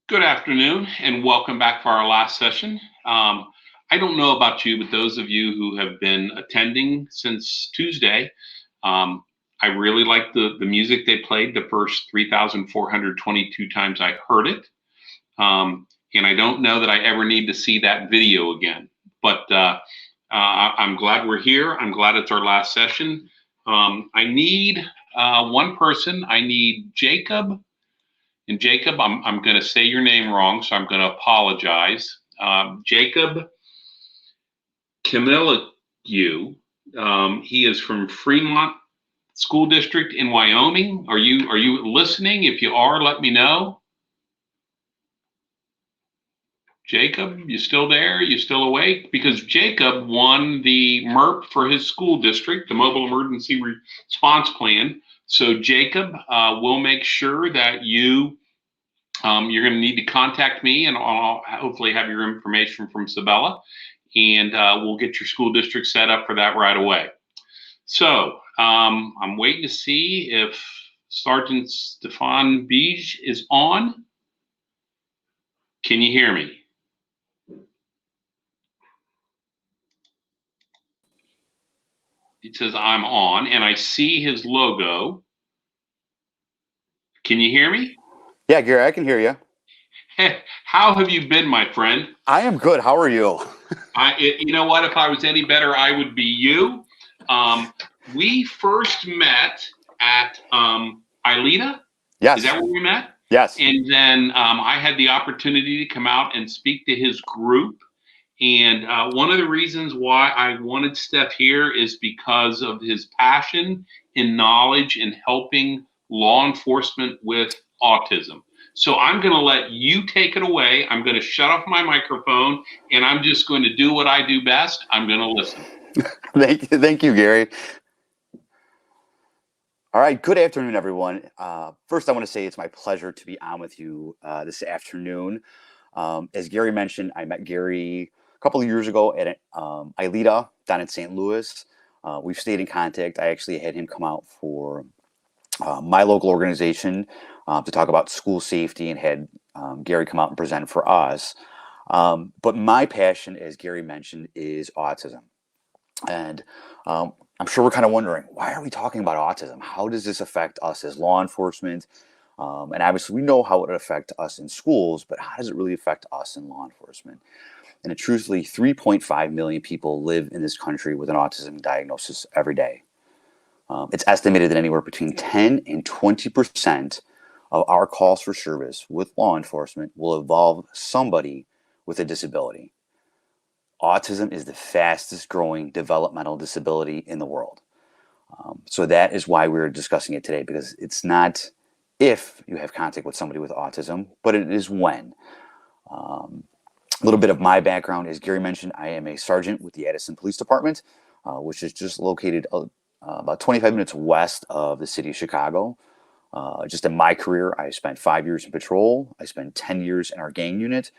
Good afternoon and welcome back for our last session. I don't know about you, but those of you who have been attending since Tuesday, I really liked the music they played the first 3,422 times I heard it. And I don't know that I ever need to see that video again, but I'm glad we're here. I'm glad it's our last session. I need one person. I need Jacob. And Jacob, I'm going to say your name wrong, so I'm going to apologize. Jacob Camilligue. He is from Fremont School District in Wyoming. Are you listening? If you are, let me know. Jacob, you still there? You still awake? Because Jacob won the MERP for his school district, the Mobile Emergency Response Plan. So Jacob, we'll make sure that you're going to need to contact me, and I'll hopefully have your information from Sabella, and we'll get your school district set up for that right away. So I'm waiting to see if Sergeant Stefan Bjes is on. Can you hear me? It says I'm on, and I see his logo. Can you hear me? Yeah, Gary, I can hear you. How have you been, my friend? I am good. How are you? You know what? If I was any better, I would be you. We first met at Ileta. Yes. Is that where we met? Yes. And then I had the opportunity to come out and speak to his group. And one of the reasons why I wanted Steph here is because of his passion and knowledge in helping law enforcement with autism. So I'm going to let you take it away. I'm going to shut off my microphone, and I'm just going to do what I do best. I'm going to listen. Thank you, Gary. All right. Good afternoon, everyone. First, I want to say it's my pleasure to be on with you this afternoon. As Gary mentioned, I met Gary a couple of years ago at Ileta down in St. Louis. We've stayed in contact. I actually had him come out for my local organization to talk about school safety, and had Gary come out and present for us. But my passion, as Gary mentioned, is autism. And I'm sure we're kind of wondering, why are we talking about autism? How does this affect us as law enforcement? And obviously we know how it would affect us in schools, but how does it really affect us in law enforcement? And truthfully, 3.5 million people live in this country with an autism diagnosis every day. It's estimated that anywhere between 10 and 20% of our calls for service with law enforcement will involve somebody with a disability. Autism is the fastest growing developmental disability in the world. So that is why we're discussing it today, because it's not if you have contact with somebody with autism, but it is when. A little bit of my background, as Gary mentioned, I am a sergeant with the Addison Police Department, which is just located about 25 minutes west of the city of Chicago. Just in my career, I spent 5 years in patrol. I spent 10 years in our gang unit,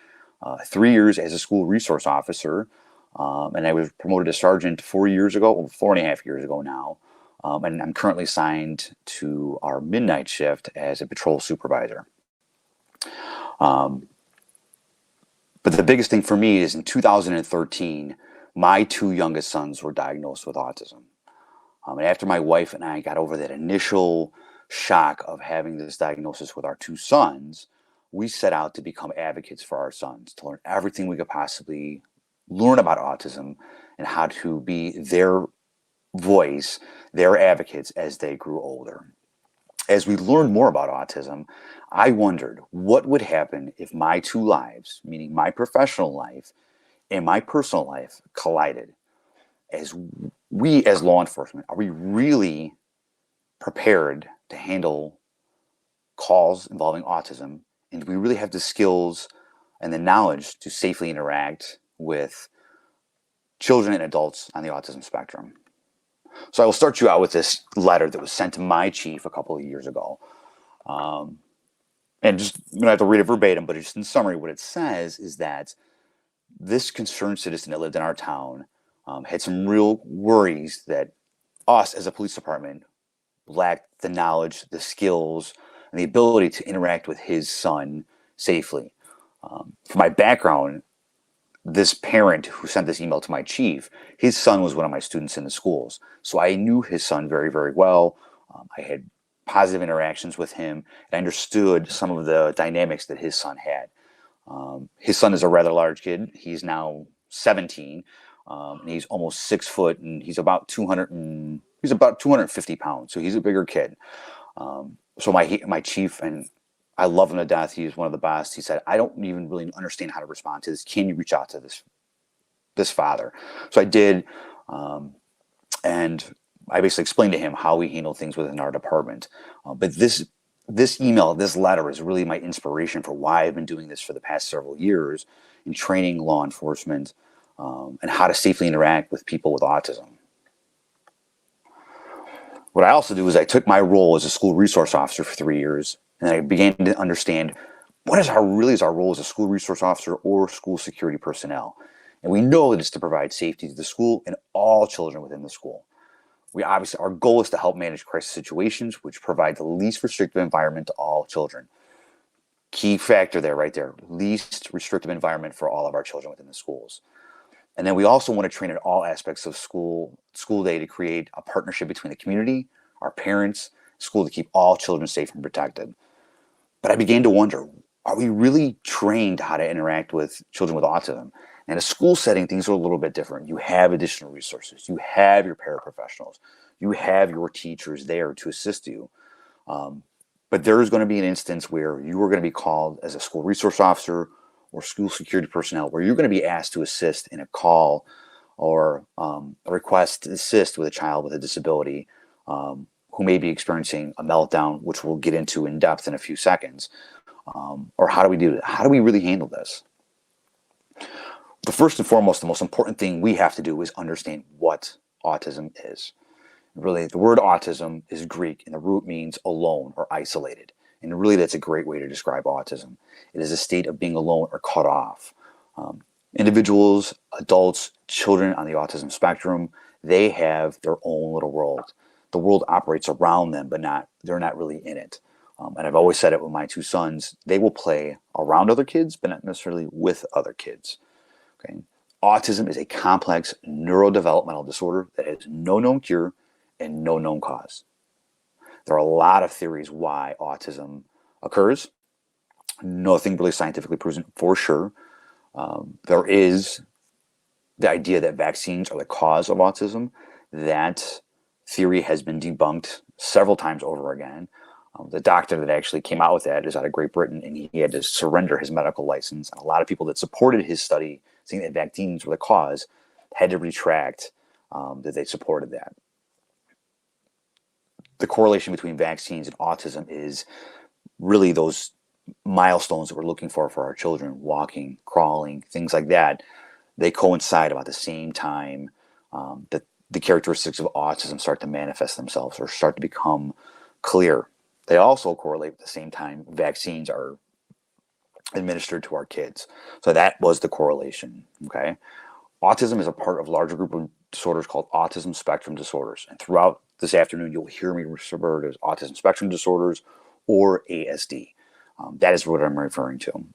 3 years as a school resource officer, and I was promoted to sergeant 4 years ago, or 4.5 years ago now. And I'm currently assigned to our midnight shift as a patrol supervisor. But the biggest thing for me is in 2013, my two youngest sons were diagnosed with autism. And after my wife and I got over that initial shock of having this diagnosis with our two sons, we set out to become advocates for our sons, to learn everything we could possibly learn about autism and how to be their voice, their advocates as they grew older. As we learned more about autism, I wondered what would happen if my two lives, meaning my professional life and my personal life, collided. As we, as law enforcement, are we really prepared to handle calls involving autism? And do we really have the skills and the knowledge to safely interact with children and adults on the autism spectrum? So I will start you out with this letter that was sent to my chief a couple of years ago. And just, I'm going to have to read it verbatim, but just in summary, what it says is that this concerned citizen that lived in our town had some real worries that us as a police department lacked the knowledge, the skills, and the ability to interact with his son safely. For my background, this parent who sent this email to my chief, his son was one of my students in the schools. So I knew his son very, very well. I had positive interactions with him, and I understood some of the dynamics that his son had. His son is a rather large kid. He's now 17, and he's almost 6 foot, and he's about 250 pounds. So he's a bigger kid. So my chief, and I love him to death. He's one of the best. He said, "I don't even really understand how to respond to this. Can you reach out to this father?" So I did, and I basically explained to him how we handle things within our department. But this email, this letter is really my inspiration for why I've been doing this for the past several years in training law enforcement and how to safely interact with people with autism. What I also do is I took my role as a school resource officer for 3 years, and I began to understand what is our role as a school resource officer or school security personnel. And we know that it's to provide safety to the school and all children within the school. Our goal is to help manage crisis situations, which provide the least restrictive environment to all children. Key factor there, right there, least restrictive environment for all of our children within the schools. And then we also want to train in all aspects of school day to create a partnership between the community, our parents, school to keep all children safe and protected. But I began to wonder, are we really trained how to interact with children with autism? In a school setting, things are a little bit different. You have additional resources. You have your paraprofessionals. You have your teachers there to assist you. But there is going to be an instance where you are going to be called as a school resource officer or school security personnel, where you're going to be asked to assist in a call or a request to assist with a child with a disability who may be experiencing a meltdown, which we'll get into in depth in a few seconds. Or how do we do that? How do we really handle this? The first and foremost, the most important thing we have to do is understand what autism is. Really, the word autism is Greek, and the root means alone or isolated. And really, that's a great way to describe autism. It is a state of being alone or cut off. Individuals, adults, children on the autism spectrum, they have their own little world. The world operates around them, but they're not really in it. And I've always said it with my two sons, they will play around other kids, but not necessarily with other kids. Okay. Autism is a complex neurodevelopmental disorder that has no known cure and no known cause. There are a lot of theories why autism occurs. Nothing really scientifically proven for sure. There is the idea that vaccines are the cause of autism. That theory has been debunked several times over again. The doctor that actually came out with that is out of Great Britain, and he had to surrender his medical license. And a lot of people that supported his study, saying that vaccines were the cause, had to retract that they supported that. The correlation between vaccines and autism is really those milestones that we're looking for our children, walking, crawling, things like that. They coincide about the same time that the characteristics of autism start to manifest themselves or start to become clear. They also correlate at the same time vaccines are administered to our kids. So that was the correlation, okay? Autism is a part of a larger group of disorders called autism spectrum disorders. And throughout this afternoon, you'll hear me refer to as autism spectrum disorders or ASD. That is what I'm referring to.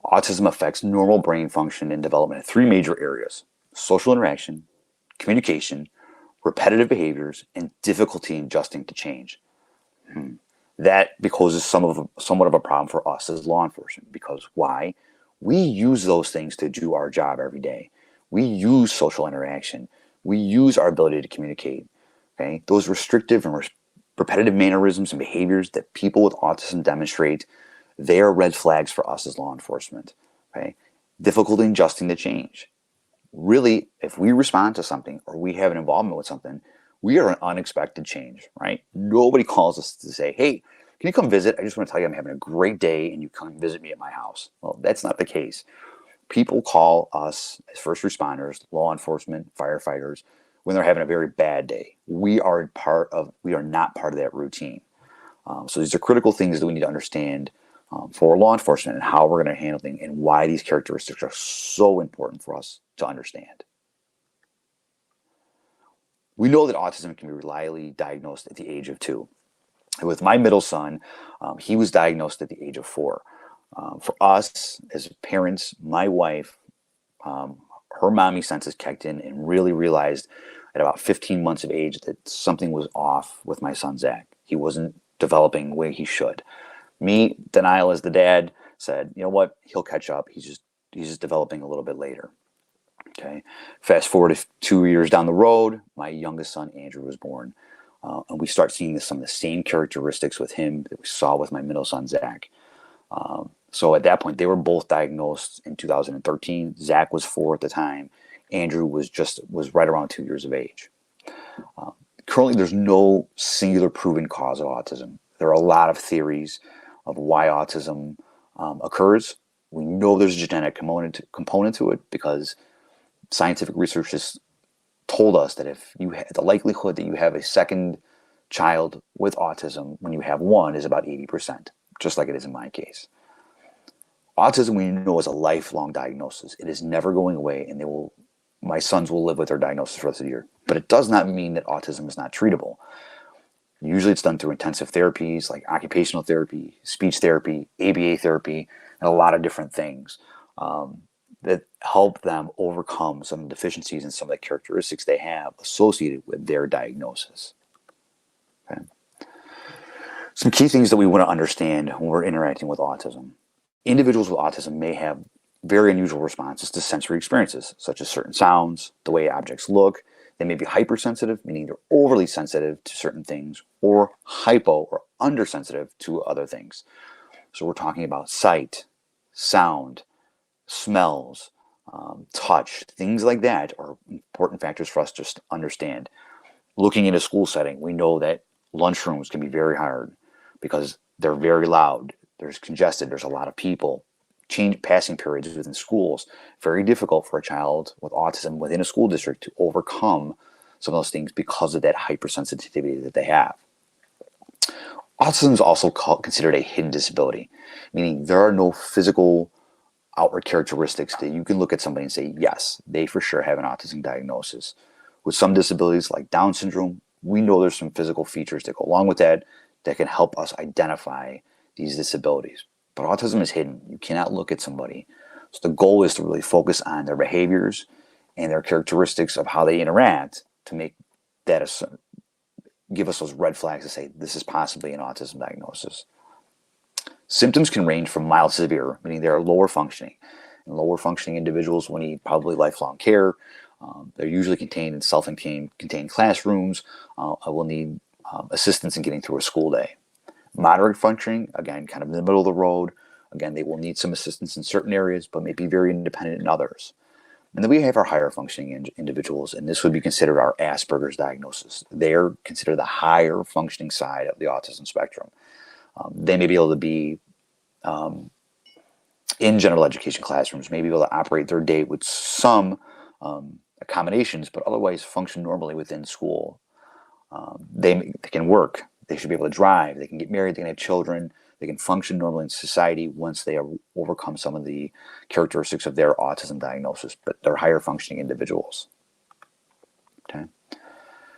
Autism affects normal brain function and development in three major areas: social interaction, communication, repetitive behaviors, and difficulty in adjusting to change. That because it's somewhat of a problem for us as law enforcement. Because why? We use those things to do our job every day. We use social interaction. We use our ability to communicate. Okay, those restrictive and repetitive mannerisms and behaviors that people with autism demonstrate, they are red flags for us as law enforcement. Okay, difficulty in adjusting to change. Really, if we respond to something or we have an involvement with something, we are an unexpected change, right? Nobody calls us to say, hey, can you come visit? I just want to tell you I'm having a great day and you come visit me at my house. Well, that's not the case. People call us as first responders, law enforcement, firefighters, when they're having a very bad day. We are not part of that routine. So these are critical things that we need to understand for law enforcement and how we're going to handle things and why these characteristics are so important for us to understand. We know that autism can be reliably diagnosed at the age of 2. And with my middle son, he was diagnosed at the age of 4. For us as parents, my wife, her mommy senses kicked in and really realized at about 15 months of age that something was off with my son Zach. He wasn't developing the way he should. Me, denial as the dad, said, you know what, he'll catch up. He's just developing a little bit later. Okay. Fast forward to 2 years down the road, my youngest son Andrew was born, and we start seeing some of the same characteristics with him that we saw with my middle son Zach. So at that point, they were both diagnosed in 2013. Zach was 4 at the time. Andrew was right around 2 years of age. Currently, there's no singular proven cause of autism. There are a lot of theories of why autism occurs. We know there's a genetic component to it because scientific research has told us that if you the likelihood that you have a second child with autism when you have one is about 80%, just like it is in my case. Autism, we know, is a lifelong diagnosis. It is never going away, and my sons will live with their diagnosis for the rest of the year. But it does not mean that autism is not treatable. Usually it's done through intensive therapies like occupational therapy, speech therapy, ABA therapy, and a lot of different things that help them overcome some of the deficiencies and some of the characteristics they have associated with their diagnosis. Okay. Some key things that we want to understand when we're interacting with autism. Individuals with autism may have very unusual responses to sensory experiences, such as certain sounds, the way objects look. They may be hypersensitive, meaning they're overly sensitive to certain things, or hypo or undersensitive to other things. So we're talking about sight, sound, smells, touch, things like that are important factors for us to just understand. Looking in a school setting, we know that lunchrooms can be very hard because they're very loud. There's congested. There's a lot of people. Passing periods within schools, very difficult for a child with autism within a school district to overcome some of those things because of that hypersensitivity that they have. Autism is also considered a hidden disability, meaning there are no physical outward characteristics that you can look at somebody and say, yes, they for sure have an autism diagnosis. With some disabilities like Down syndrome, we know there's some physical features that go along with that can help us identify these disabilities. But autism is hidden. You cannot look at somebody. So the goal is to really focus on their behaviors and their characteristics of how they interact to make that give us those red flags to say this is possibly an autism diagnosis. Symptoms can range from mild to severe, meaning they're lower functioning. And lower functioning individuals will need probably lifelong care. They're usually contained in self-contained classrooms. Will need assistance in getting through a school day. Moderate functioning, again, kind of in the middle of the road. Again, they will need some assistance in certain areas, but may be very independent in others. And then we have our higher functioning individuals, and this would be considered our Asperger's diagnosis. They're considered the higher functioning side of the autism spectrum. They may be able to be in general education classrooms, may be able to operate their day with some accommodations, but otherwise function normally within school. They can work. They should be able to drive. They can get married. They can have children. They can function normally in society once they have overcome some of the characteristics of their autism diagnosis, but they're higher functioning individuals. Okay.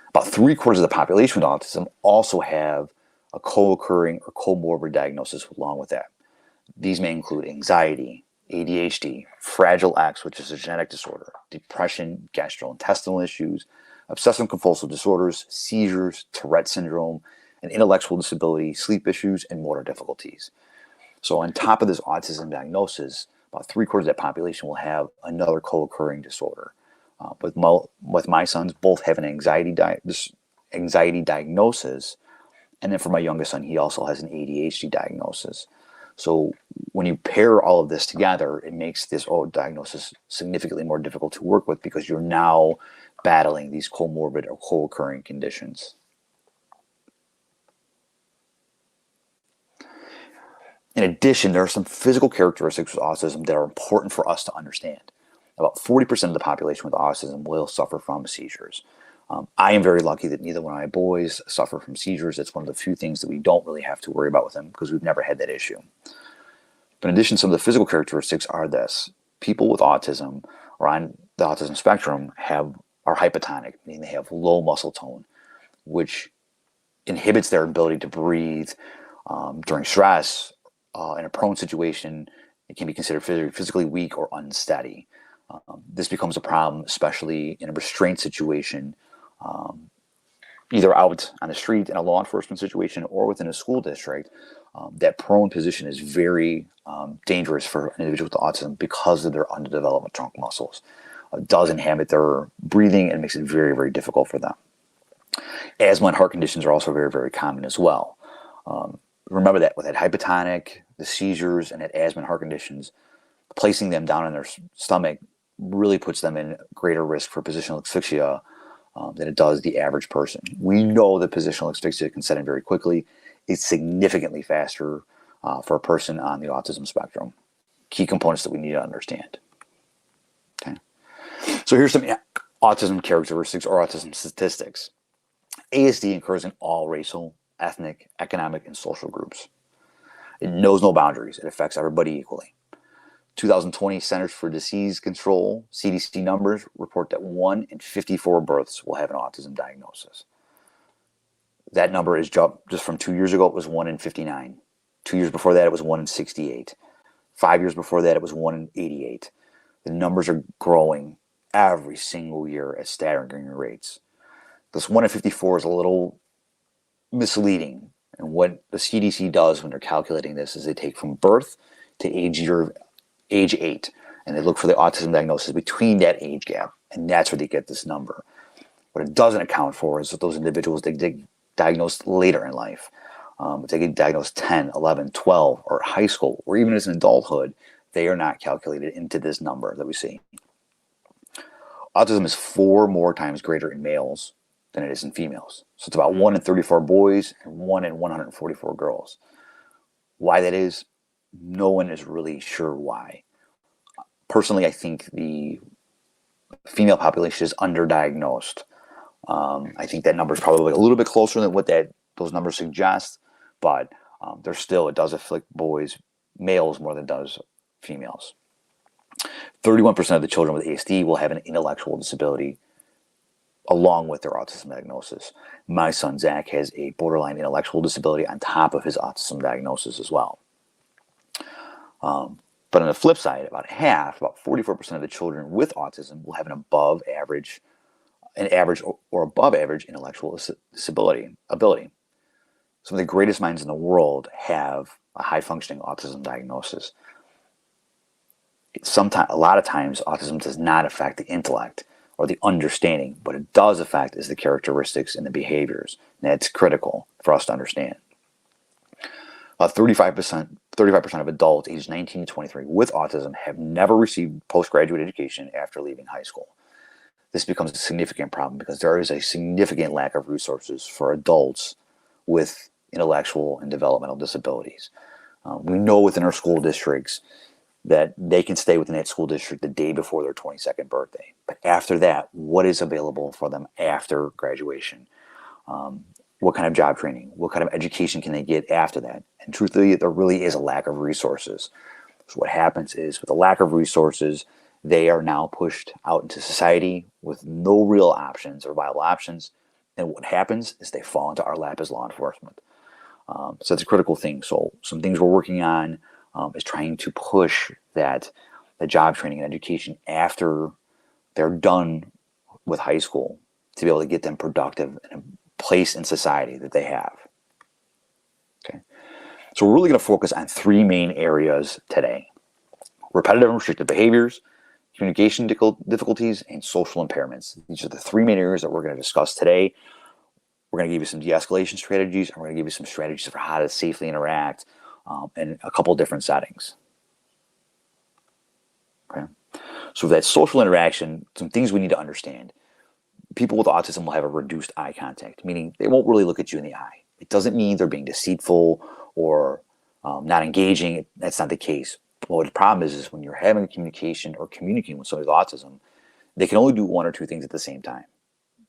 About 3/4 of the population with autism also have a co-occurring or comorbid diagnosis along with that. These may include anxiety, ADHD, Fragile X, which is a genetic disorder, depression, gastrointestinal issues, obsessive compulsive disorders, seizures, Tourette syndrome, an intellectual disability, sleep issues, and motor difficulties. So on top of this autism diagnosis, about 3/4 of that population will have another co-occurring disorder. With my sons, both have an anxiety diagnosis, and then for my youngest son, he also has an ADHD diagnosis. So when you pair all of this together, it makes this diagnosis significantly more difficult to work with because you're now battling these comorbid or co-occurring conditions. In addition, there are some physical characteristics with autism that are important for us to understand. About 40% of the population with autism will suffer from seizures. I am very lucky that neither one of my boys suffer from seizures. It's one of the few things that we don't really have to worry about with them because we've never had that issue. But in addition, some of the physical characteristics are this. People with autism or on the autism spectrum are hypotonic, meaning they have low muscle tone, which inhibits their ability to breathe during stress. In a prone situation, it can be considered physically weak or unsteady. This becomes a problem, especially in a restraint situation, either out on the street in a law enforcement situation or within a school district. That prone position is very dangerous for an individual with autism because of their underdeveloped trunk muscles. It does inhibit their breathing and makes it very, very difficult for them. Asthma and heart conditions are also very, very common as well. Remember that with that hypotonic, the seizures, and that asthma and heart conditions, placing them down on their stomach really puts them in greater risk for positional asphyxia than it does the average person. We know that positional asphyxia can set in very quickly. It's significantly faster for a person on the autism spectrum. Key components that we need to understand. Okay. So here's some autism characteristics or autism statistics. ASD occurs in all racial, ethnic, economic, and social groups. It knows no boundaries. It affects everybody equally. 2020 Centers for Disease Control, CDC numbers report that 1 in 54 births will have an autism diagnosis. That number is jumped just from 2 years ago, it was 1 in 59. 2 years before that, it was 1 in 68. 5 years before that, it was 1 in 88. The numbers are growing every single year at staggering rates. This 1 in 54 is a little misleading. And what the CDC does when they're calculating this is they take from birth to age 8, and they look for the autism diagnosis between that age gap, and that's where they get this number. What it doesn't account for is that those individuals they get diagnosed later in life. If they get diagnosed 10, 11, 12, or high school, or even as an adulthood, they are not calculated into this number that we see. Autism is 4 more times greater in males than it is in females. So it's about 1 in 34 boys and 1 in 144 girls. Why that is, no one is really sure why. Personally, I think the female population is underdiagnosed. I think that number is probably a little bit closer than what those numbers suggest, but it does afflict males more than it does females. 31% of the children with ASD will have an intellectual disability along with their autism diagnosis. My son, Zach, has a borderline intellectual disability on top of his autism diagnosis as well. But on the flip side, about 44% of the children with autism will have an average or above average intellectual ability. Some of the greatest minds in the world have a high functioning autism diagnosis. A lot of times, autism does not affect the intellect or the understanding. What it does affect is the characteristics and the behaviors. And that's critical for us to understand. About 35% of adults aged 19 to 23 with autism have never received postgraduate education after leaving high school. This becomes a significant problem because there is a significant lack of resources for adults with intellectual and developmental disabilities. We know within our school districts that they can stay within that school district the day before their 22nd birthday. But after that, what is available for them after graduation? What kind of job training? What kind of education can they get after that? And truthfully, there really is a lack of resources. So what happens is with a lack of resources, they are now pushed out into society with no real options or viable options. And what happens is they fall into our lap as law enforcement. So that's a critical thing. So some things we're working on is trying to push that the job training and education after they're done with high school to be able to get them productive in a place in society that they have. Okay. So we're really going to focus on three main areas today: repetitive and restrictive behaviors, communication difficulties, and social impairments. These are the three main areas that we're going to discuss today. We're going to give you some de-escalation strategies, and we're going to give you some strategies for how to safely interact in a couple different settings. Okay. So that social interaction, some things we need to understand. People with autism will have a reduced eye contact, meaning they won't really look at you in the eye. It doesn't mean they're being deceitful or not engaging. That's not the case. But what the problem is when you're having a communication or communicating with somebody with autism, they can only do one or two things at the same time.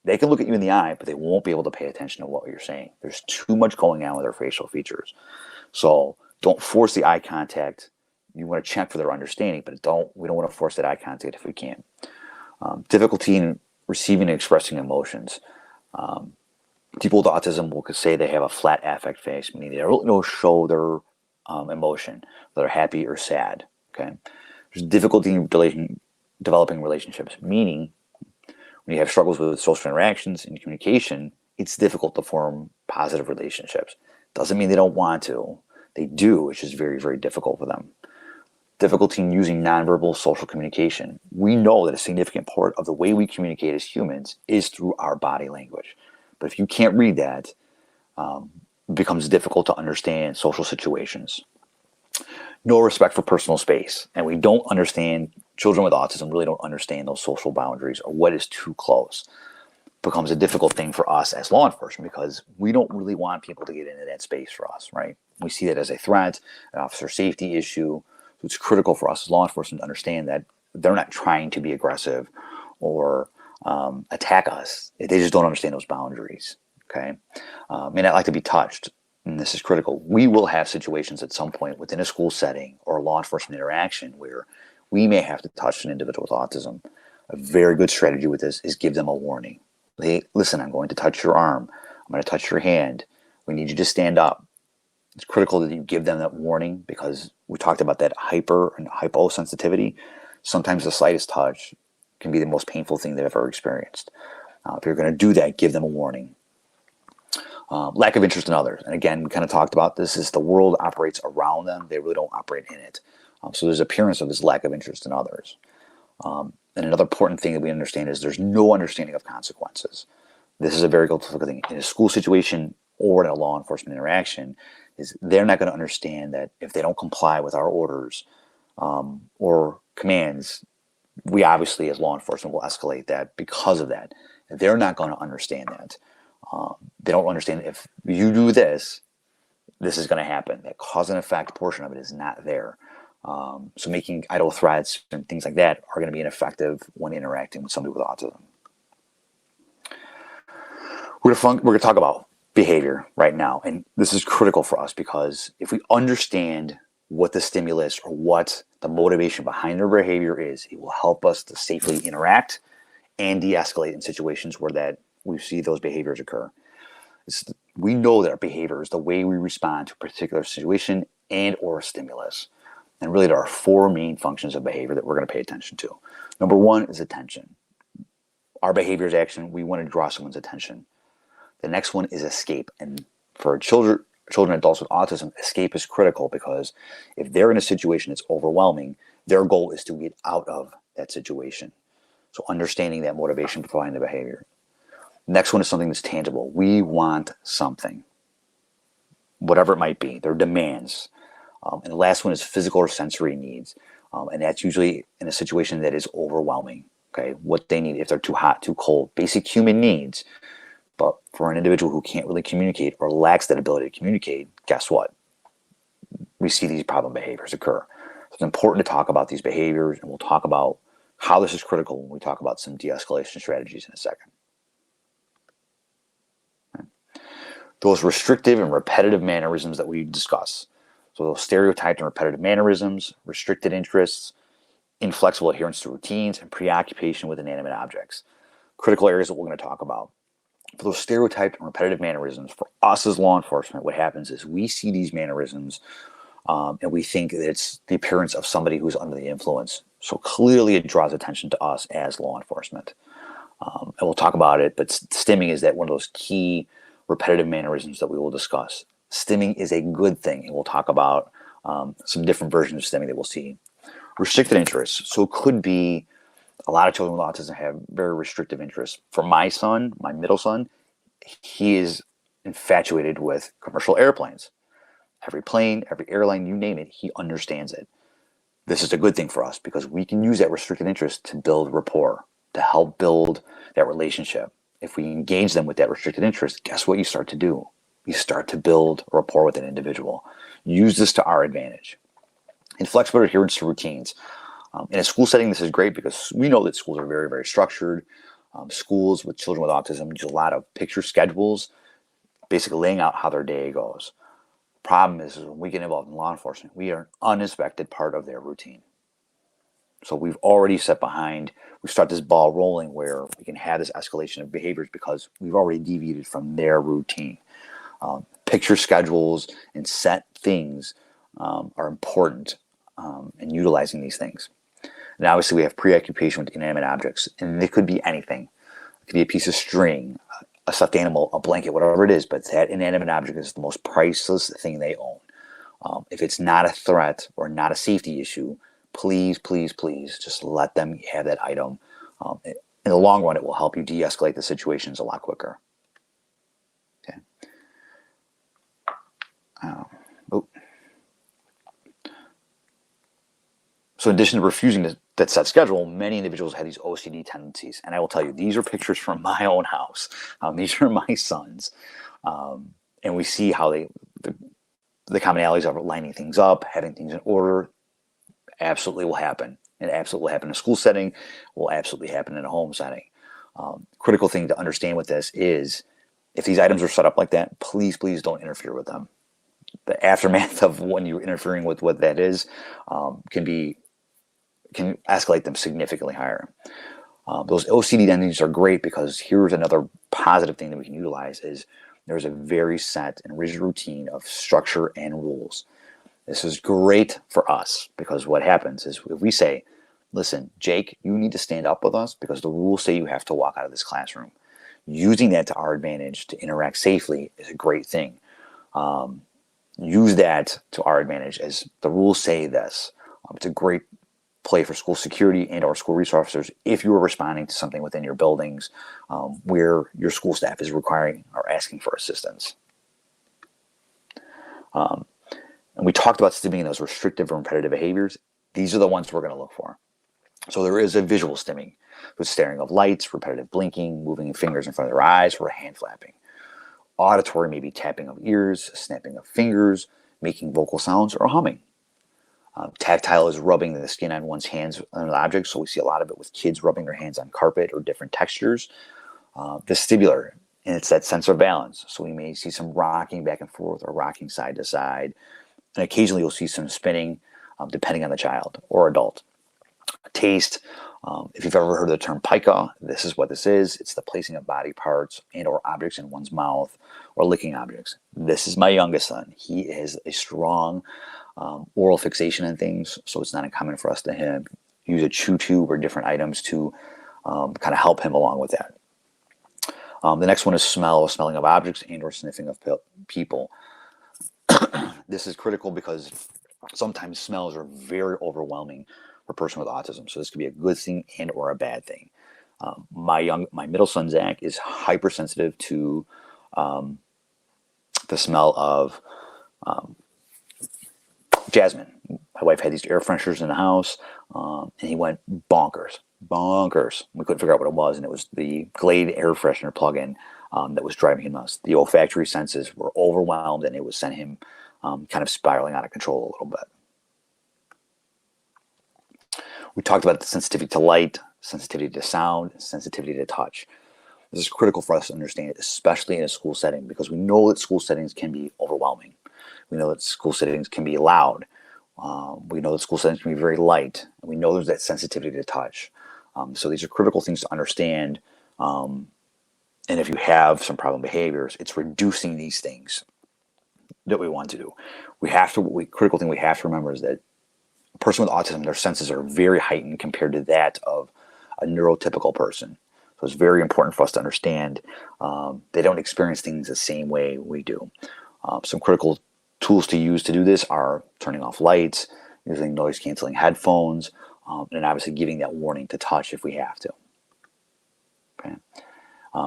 They can look at you in the eye, but they won't be able to pay attention to what you're saying. There's too much going on with their facial features. So don't force the eye contact. You want to check for their understanding, but we don't want to force that eye contact if we can. Difficulty in receiving and expressing emotions. People with autism will say they have a flat affect face, meaning they don't show their emotion, whether they're happy or sad. Okay, there's difficulty in developing relationships, meaning when you have struggles with social interactions and communication, it's difficult to form positive relationships. Doesn't mean they don't want to. They do. It's just very, very difficult for them. Difficulty in using nonverbal social communication. We know that a significant part of the way we communicate as humans is through our body language. But if you can't read that, it becomes difficult to understand social situations. No respect for personal space. And we don't understand, children with autism really don't understand those social boundaries or what is too close. It becomes a difficult thing for us as law enforcement because we don't really want people to get into that space for us, right? We see that as a threat, an officer safety issue. So it's critical for us as law enforcement to understand that they're not trying to be aggressive or attack us. They just don't understand those boundaries. Okay, may not like to be touched, and this is critical. We will have situations at some point within a school setting or a law enforcement interaction where we may have to touch an individual with autism. A very good strategy with this is give them a warning. Hey, listen, I'm going to touch your arm. I'm going to touch your hand. We need you to stand up. It's critical that you give them that warning because we talked about that hyper and hyposensitivity. Sometimes the slightest touch can be the most painful thing they've ever experienced. If you're going to do that, give them a warning. Lack of interest in others. And again, we kind of talked about this is the world operates around them. They really don't operate in it. So there's appearance of this lack of interest in others. And another important thing that we understand is there's no understanding of consequences. This is a very difficult thing. In a school situation or in a law enforcement interaction, is they're not going to understand that if they don't comply with our orders or commands, we obviously as law enforcement will escalate that because of that. They're not going to understand that. They don't understand if you do this, this is going to happen. That cause and effect portion of it is not there. So making idle threats and things like that are going to be ineffective when interacting with somebody with autism. We're going to talk about behavior right now. And this is critical for us because if we understand what the stimulus or what the motivation behind their behavior is, it will help us to safely interact and de-escalate in situations where we see those behaviors occur. We know that our behavior is the way we respond to a particular situation and or a stimulus. And really there are four main functions of behavior that we're going to pay attention to. Number one is attention. Our behavior is action. We want to draw someone's attention. The next one is escape. And for children and adults with autism, escape is critical because if they're in a situation that's overwhelming, their goal is to get out of that situation. So understanding that motivation behind the behavior. Next one is something that's tangible. We want something, whatever it might be, their demands. And the last one is physical or sensory needs. And that's usually in a situation that is overwhelming. Okay, what they need, if they're too hot, too cold, basic human needs. But for an individual who can't really communicate or lacks that ability to communicate, guess what? We see these problem behaviors occur. So it's important to talk about these behaviors, and we'll talk about how this is critical when we talk about some de-escalation strategies in a second. Okay. Those restrictive and repetitive mannerisms that we discuss. So those stereotyped and repetitive mannerisms, restricted interests, inflexible adherence to routines, and preoccupation with inanimate objects. Critical areas that we're going to talk about. For those stereotyped and repetitive mannerisms, for us as law enforcement, what happens is we see these mannerisms and we think that it's the appearance of somebody who's under the influence. So clearly it draws attention to us as law enforcement. And we'll talk about it, but stimming is that one of those key repetitive mannerisms that we will discuss. Stimming is a good thing, and we'll talk about some different versions of stimming that we'll see. Restricted interests. So it could be a lot of children with autism have very restrictive interests. For my son, my middle son, he is infatuated with commercial airplanes. Every plane, every airline, you name it, he understands it. This is a good thing for us because we can use that restricted interest to build rapport, to help build that relationship. If we engage them with that restricted interest, guess what you start to do? You start to build rapport with an individual. Use this to our advantage. Inflexible adherence to routines. In a school setting, this is great because we know that schools are very, very structured. Schools with children with autism use a lot of picture schedules, basically laying out how their day goes. Problem is when we get involved in law enforcement, we are an uninspected part of their routine. So we've already set behind, we start this ball rolling where we can have this escalation of behaviors because we've already deviated from their routine. Picture schedules and set things are important in utilizing these things. And obviously we have preoccupation with inanimate objects, and it could be anything. It could be a piece of string, a stuffed animal, a blanket, whatever it is, but that inanimate object is the most priceless thing they own. If it's not a threat or not a safety issue, please, please, please just let them have that item. In the long run, it will help you de-escalate the situations a lot quicker. Okay. So in addition to refusing that set schedule, many individuals have these OCD tendencies. And I will tell you, these are pictures from my own house. These are my sons. And we see how the commonalities of lining things up, having things in order, absolutely will happen. It absolutely will happen in a school setting, will absolutely happen in a home setting. Critical thing to understand with this is if these items are set up like that, please, please don't interfere with them. The aftermath of when you're interfering with what that is can escalate them significantly higher. Those OCD tendencies are great because here's another positive thing that we can utilize is there's a very set and rigid routine of structure and rules. This is great for us because what happens is if we say, listen, Jake, you need to stand up with us because the rules say you have to walk out of this classroom. Using that to our advantage to interact safely is a great thing. Use that to our advantage as the rules say this. It's a great play for school security and our school resource officers if you are responding to something within your buildings where your school staff is requiring or asking for assistance. And we talked about stimming those restrictive and repetitive behaviors. These are the ones we're going to look for. So there is a visual stimming with staring of lights, repetitive blinking, moving fingers in front of their eyes, or hand flapping. Auditory may be tapping of ears, snapping of fingers, making vocal sounds, or humming. Tactile is rubbing the skin on one's hands on an object, so we see a lot of it with kids rubbing their hands on carpet or different textures. Vestibular, and it's that sense of balance, so we may see some rocking back and forth or rocking side to side, and occasionally you'll see some spinning depending on the child or adult. Taste, if you've ever heard of the term pica, this is what this is. It's the placing of body parts and or objects in one's mouth or licking objects. This is my youngest son. He has a strong oral fixation on things, so it's not uncommon for us to use a chew tube or different items to kind of help him along with that. The next one is smelling of objects and or sniffing of people. This is critical because sometimes smells are very overwhelming for a person with autism. So this could be a good thing and or a bad thing. My middle son, Zach, is hypersensitive to the smell of jasmine. My wife had these air fresheners in the house, and he went bonkers. We couldn't figure out what it was, and it was the Glade air freshener plug-in that was driving him nuts. The olfactory senses were overwhelmed, and it was sent him kind of spiraling out of control a little bit. We talked about the sensitivity to light, sensitivity to sound, sensitivity to touch. This is critical for us to understand, especially in a school setting, because we know that school settings can be overwhelming. We know that school settings can be loud. We know that school settings can be very light. We know there's that sensitivity to touch. So these are critical things to understand. And if you have some problem behaviors, it's reducing these things. that we want to do. Critical thing we have to remember is that a person with autism, their senses are very heightened compared to that of a neurotypical person. So it's very important for us to understand they don't experience things the same way we do. Some critical tools to use to do this are turning off lights, using noise canceling headphones, and obviously giving that warning to touch if we have to. Okay.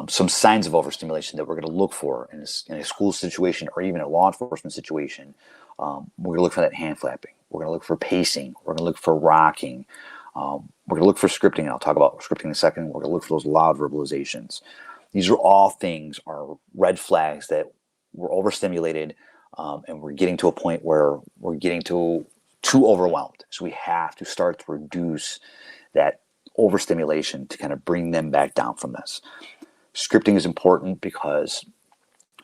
Some signs of overstimulation that we're going to look for in a school situation or even a law enforcement situation. We're going to look for that hand flapping. We're going to look for pacing. We're going to look for rocking. We're going to look for scripting, and I'll talk about scripting in a second. We're going to look for those loud verbalizations. These are all things, are red flags that we're overstimulated, and we're getting to a point where we're getting too overwhelmed. So we have to start to reduce that overstimulation to kind of bring them back down from this. Scripting is important because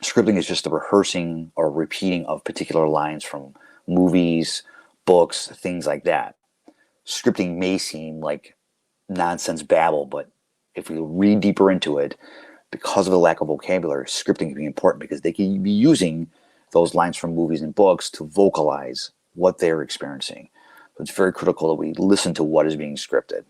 scripting is just the rehearsing or repeating of particular lines from movies, books, things like that. Scripting may seem like nonsense babble, but if we read deeper into it, because of the lack of vocabulary, scripting can be important because they can be using those lines from movies and books to vocalize what they're experiencing. So it's very critical that we listen to what is being scripted.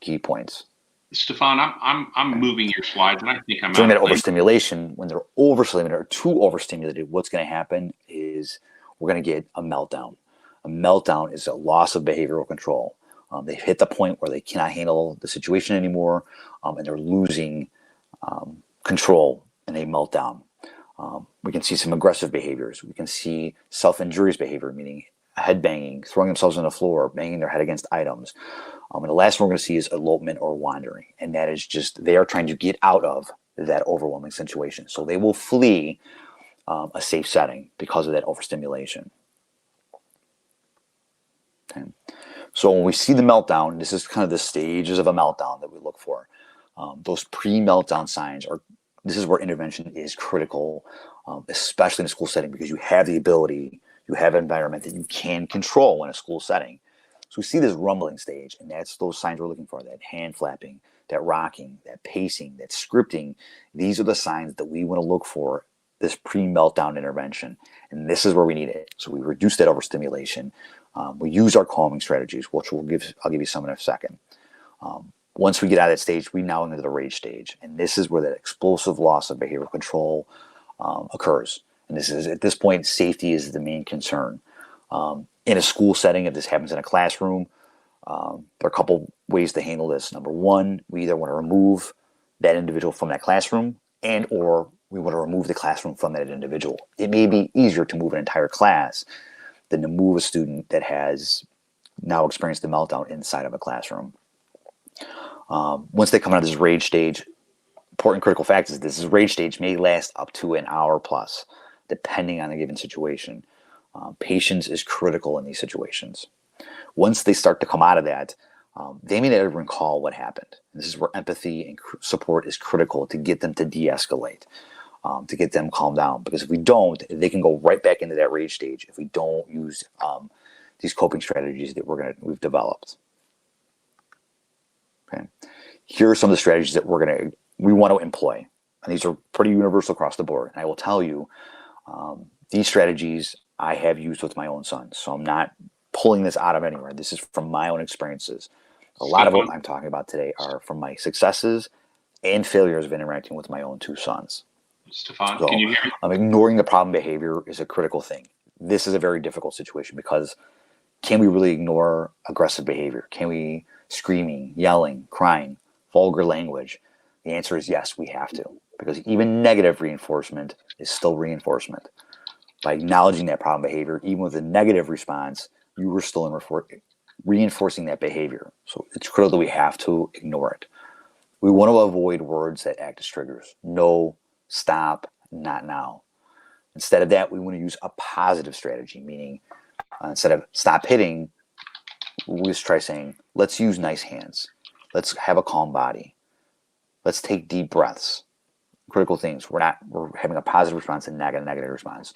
Key points. Stefan, I'm moving your slides, and I think I'm During out that of place. overstimulation, when they're overstimulated or too overstimulated, what's going to happen is we're going to get a meltdown. A meltdown is a loss of behavioral control. They've hit the point where they cannot handle the situation anymore, and they're losing control, and they melt down. We can see some aggressive behaviors. We can see self-injurious behavior, meaning head banging, throwing themselves on the floor, banging their head against items. And the last one we're going to see is elopement or wandering. And that is just, they are trying to get out of that overwhelming situation. So they will flee a safe setting because of that overstimulation. Okay. So when we see the meltdown, this is kind of the stages of a meltdown that we look for. Those pre-meltdown signs are, this is where intervention is critical, especially in a school setting, because you have the ability, you have an environment that you can control in a school setting. So we see this rumbling stage, and that's those signs we're looking for, that hand flapping, that rocking, that pacing, that scripting. These are the signs that we want to look for, this pre-meltdown intervention. And this is where we need it. So we reduce that overstimulation. We use our calming strategies, which I'll give you some in a second. Once we get out of that stage, we now enter the rage stage. And this is where that explosive loss of behavioral control occurs. And this is, at this point, safety is the main concern. In a school setting, if this happens in a classroom, there are a couple ways to handle this. Number one, we either want to remove that individual from that classroom, and or we want to remove the classroom from that individual. It may be easier to move an entire class than to move a student that has now experienced the meltdown inside of a classroom. Once they come out of this rage stage, important critical fact is this rage stage may last up to an hour plus, depending on a given situation. Patience is critical in these situations. Once they start to come out of that, they may not even recall what happened. This is where empathy and support is critical to get them to de-escalate, to get them calmed down. Because if we don't, they can go right back into that rage stage if we don't use these coping strategies that we've developed. Okay, here are some of the strategies that we want to employ, and these are pretty universal across the board. And I will tell you, these strategies I have used with my own son, so I'm not pulling this out of anywhere. This is from my own experiences. A lot of what I'm talking about today are from my successes and failures of interacting with my own two sons. Stefan, so, can you hear me? Ignoring the problem behavior is a critical thing. This is a very difficult situation because can we really ignore aggressive behavior? Can we screaming, yelling, crying, vulgar language? The answer is yes, we have to, because even negative reinforcement is still reinforcement. By acknowledging that problem behavior, even with a negative response, you were still reinforcing that behavior. So it's critical that we have to ignore it. We want to avoid words that act as triggers. No, stop, not now. Instead of that, we want to use a positive strategy, meaning instead of stop hitting, we just try saying, let's use nice hands. Let's have a calm body. Let's take deep breaths. Critical things. We're having a positive response and not a negative response.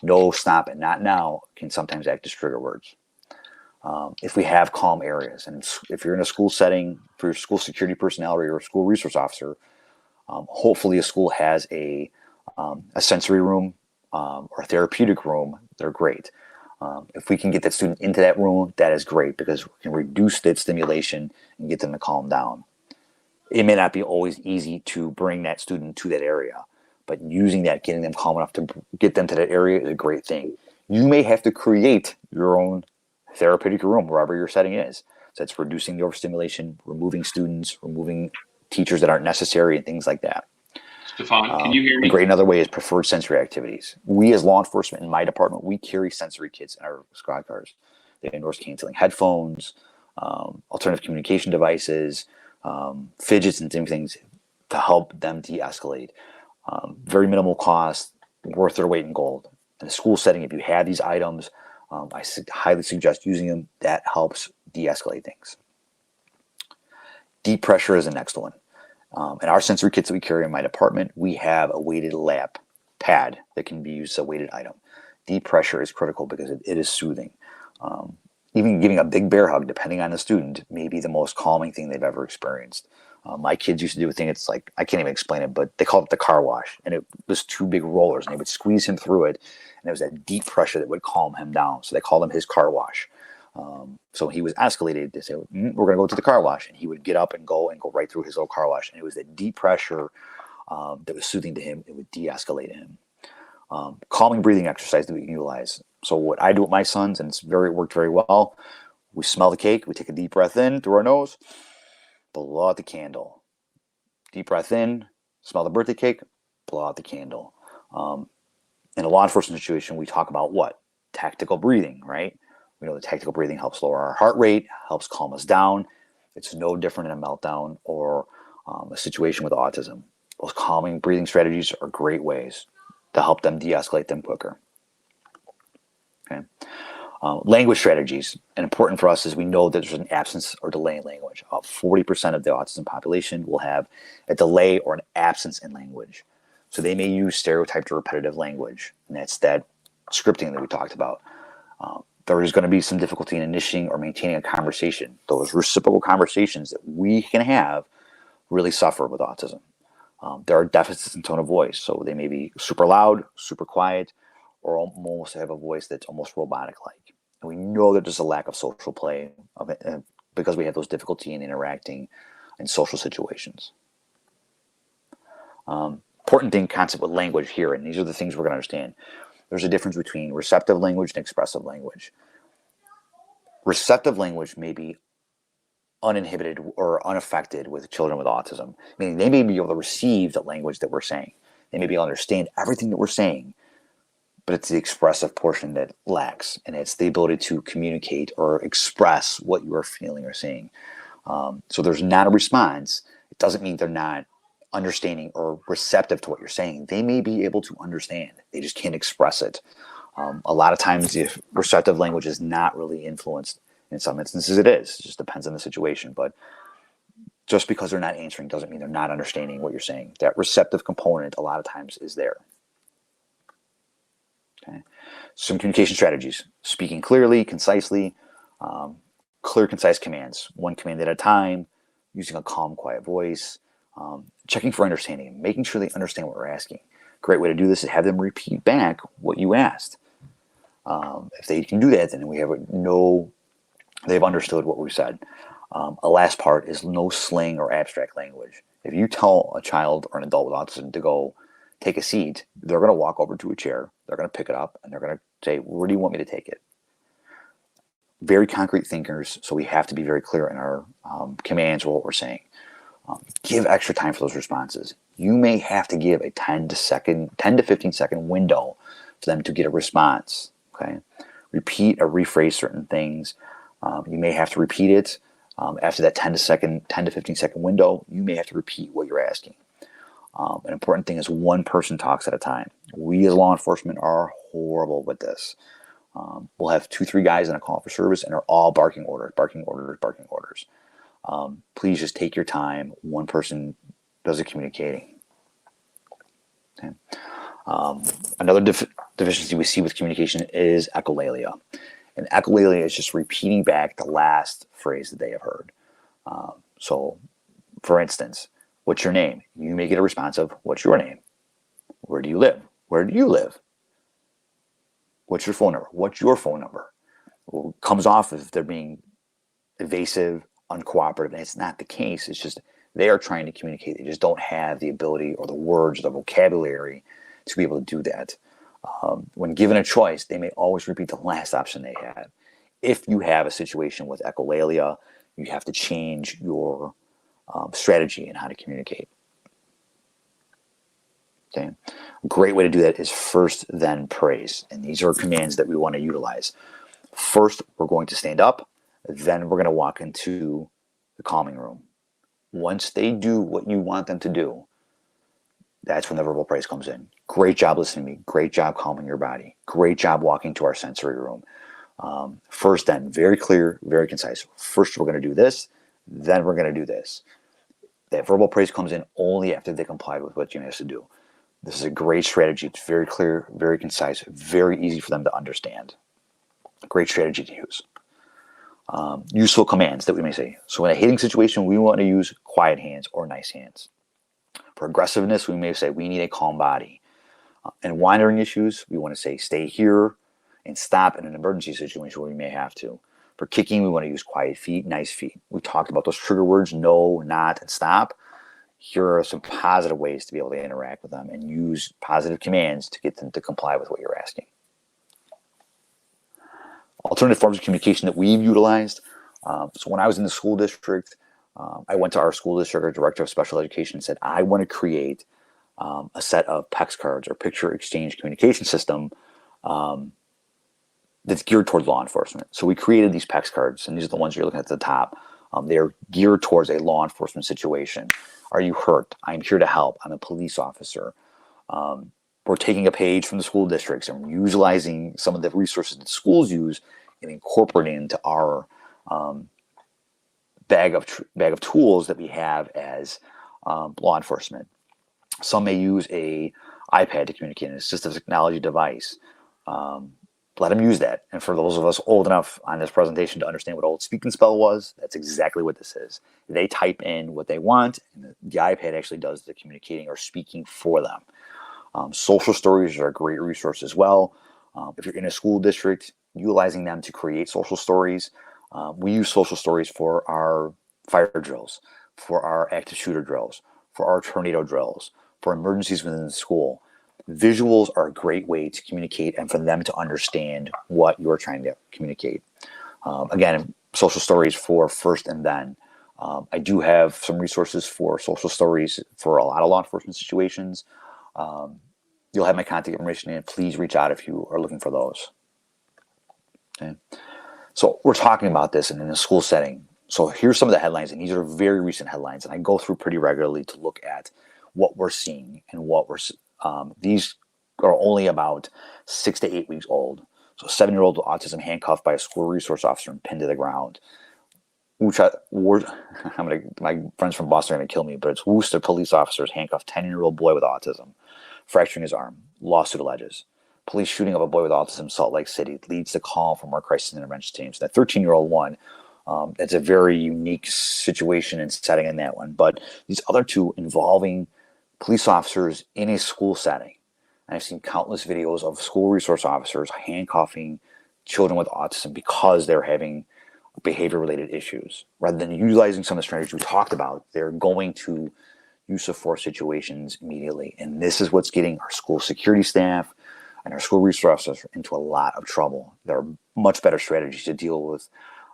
No, stop, and not now can sometimes act as trigger words. If we have calm areas, and if you're in a school setting, for your school security personnel or your school resource officer, hopefully a school has a sensory room or therapeutic room, they're great. If we can get that student into that room, that is great because we can reduce that stimulation and get them to calm down. It may not be always easy to bring that student to that area, but using that, getting them calm enough to get them to that area is a great thing. You may have to create your own therapeutic room wherever your setting is. So it's reducing the overstimulation, removing students, removing teachers that aren't necessary, and things like that. Stefan, can you hear A me? great another way is preferred sensory activities. We as law enforcement in my department, we carry sensory kits in our squad cars. They have noise canceling headphones, alternative communication devices, fidgets and different things to help them de-escalate. Very minimal cost, worth their weight in gold. In a school setting, if you have these items, I highly suggest using them. That helps de-escalate things. Deep pressure is the next one. In our sensory kits that we carry in my department, we have a weighted lap pad that can be used as a weighted item. Deep pressure is critical because it is soothing. Even giving a big bear hug, depending on the student, may be the most calming thing they've ever experienced. My kids used to do a thing, it's like, I can't even explain it, but they called it the car wash. And it was two big rollers, and they would squeeze him through it. And it was that deep pressure that would calm him down. So they called him his car wash. So he was escalated. They said, we're going to go to the car wash. And he would get up and go right through his little car wash. And it was that deep pressure that was soothing to him. It would de-escalate him. Calming breathing exercise that we can utilize. So what I do with my sons, and it worked very well, we smell the cake, we take a deep breath in through our nose, blow out the candle. Deep breath in, smell the birthday cake, blow out the candle. In a law enforcement situation, we talk about what? Tactical breathing, right? We know that tactical breathing helps lower our heart rate, helps calm us down. It's no different in a meltdown or a situation with autism. Those calming breathing strategies are great ways to help them de-escalate them quicker. Okay. Language strategies, and important for us is we know that there's an absence or delay in language. About 40% of the autism population will have a delay or an absence in language. So they may use stereotyped or repetitive language, and that's that scripting that we talked about. There is going to be some difficulty in initiating or maintaining a conversation. Those reciprocal conversations that we can have really suffer with autism. There are deficits in tone of voice, so they may be super loud, super quiet, or almost have a voice that's almost robotic-like. And we know that there's a lack of social play because we have those difficulty in interacting in social situations. Important thing, concept with language here, and these are the things we're going to understand. There's a difference between receptive language and expressive language. Receptive language may be uninhibited or unaffected with children with autism, meaning they may be able to receive the language that we're saying. They may be able to understand everything that we're saying, but it's the expressive portion that lacks, and it's the ability to communicate or express what you are feeling or saying. So there's not a response. It doesn't mean they're not understanding or receptive to what you're saying. They may be able to understand. They just can't express it. A lot of times, if receptive language is not really influenced, in some instances it is. It just depends on the situation. But just because they're not answering doesn't mean they're not understanding what you're saying. That receptive component a lot of times is there. Okay. Some communication strategies: speaking clearly, concisely, clear, concise commands, one command at a time, using a calm, quiet voice, checking for understanding, making sure they understand what we're asking. Great way to do this is have them repeat back what you asked. If they can do that, then we have they've understood what we said. A last part is no slang or abstract language. If you tell a child or an adult with autism to go take a seat, they're going to walk over to a chair, they're going to pick it up, and they're going to say, where do you want me to take it? Very concrete thinkers, so we have to be very clear in our commands or what we're saying. Give extra time for those responses. You may have to give a 10 to 15 second window for them to get a response. Okay, repeat or rephrase certain things. You may have to repeat it after that 10 to 15 second window. You may have to repeat what you're asking. An important thing is one person talks at a time. We as law enforcement are horrible with this. We'll have 2-3 guys in a call for service, and they're all barking orders, barking orders, barking orders. Please just take your time. One person does the communicating. Okay. Another deficiency we see with communication is echolalia. And echolalia is just repeating back the last phrase that they have heard. So, for instance, what's your name? You may get a response of, what's your name? Where do you live? Where do you live? What's your phone number? What's your phone number? Well, it comes off as if they're being evasive, uncooperative, and it's not the case. It's just they are trying to communicate. They just don't have the ability or the words or the vocabulary to be able to do that. When given a choice, they may always repeat the last option they had. If you have a situation with echolalia, you have to change your strategy and how to communicate. Okay, a great way to do that is first, then praise. And these are commands that we want to utilize. First, we're going to stand up. Then we're going to walk into the calming room. Once they do what you want them to do, that's when the verbal praise comes in. Great job listening to me. Great job calming your body. Great job walking to our sensory room. First, then, very clear, very concise. First, we're going to do this. Then we're going to do this. That verbal praise comes in only after they comply with what you asked to do. This is a great strategy. It's very clear, very concise, very easy for them to understand. Great strategy to use. Useful commands that we may say. So in a hitting situation, we want to use quiet hands or nice hands. For aggressiveness, we may say we need a calm body. In wandering issues, we want to say stay here and stop in an emergency situation where we may have to. For kicking, we want to use quiet feet, nice feet. We talked about those trigger words, no, not, and stop. Here are some positive ways to be able to interact with them and use positive commands to get them to comply with what you're asking. Alternative forms of communication that we've utilized. So when I was in the school district, I went to our school district, our director of special education, and said, I want to create a set of PEX cards or picture exchange communication system that's geared towards law enforcement. So we created these PEX cards, and these are the ones you're looking at the top. They're geared towards a law enforcement situation. Are you hurt? I'm here to help. I'm a police officer. We're taking a page from the school districts and utilizing some of the resources that schools use and incorporating into our bag of tools that we have as law enforcement. Some may use a iPad to communicate, an assistive technology device. Let them use that. And for those of us old enough on this presentation to understand what old speak and spell was, that's exactly what this is. They type in what they want, and the iPad actually does the communicating or speaking for them. Social stories are a great resource as well. If you're in a school district, utilizing them to create social stories. We use social stories for our fire drills, for our active shooter drills, for our tornado drills, for emergencies within the school. Visuals are a great way to communicate and for them to understand what you're trying to communicate. Again, social stories for first and then. I do have some resources for social stories for a lot of law enforcement situations. You'll have my contact information, and please reach out if you are looking for those. Okay. So we're talking about this in a school setting. So here's some of the headlines, and these are very recent headlines, and I go through pretty regularly to look at what we're seeing and what we're. These are only about 6 to 8 weeks old. So a 7-year-old with autism handcuffed by a school resource officer and pinned to the ground. My friends from Boston are going to kill me, but it's Worcester police officers handcuffed 10-year-old boy with autism, fracturing his arm. Lawsuit alleges. Police shooting of a boy with autism, Salt Lake City, leads to call from our crisis intervention teams. That 13-year-old one, it's a very unique situation and setting in that one. But these other two involving police officers in a school setting. And I've seen countless videos of school resource officers handcuffing children with autism because they're having behavior-related issues. Rather than utilizing some of the strategies we talked about, they're going to use of force situations immediately. And this is what's getting our school security staff and our school resource officers into a lot of trouble. There are much better strategies to deal with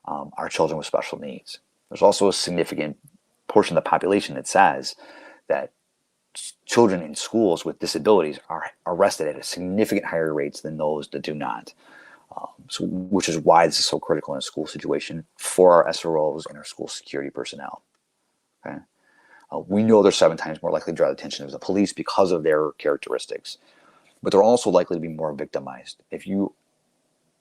our children with special needs. There's also a significant portion of the population that says that children in schools with disabilities are arrested at a significant higher rates than those that do not. Which is why this is so critical in a school situation for our SROs and our school security personnel. Okay? We know they're 7 times more likely to draw the attention of the police because of their characteristics, but they're also likely to be more victimized. If you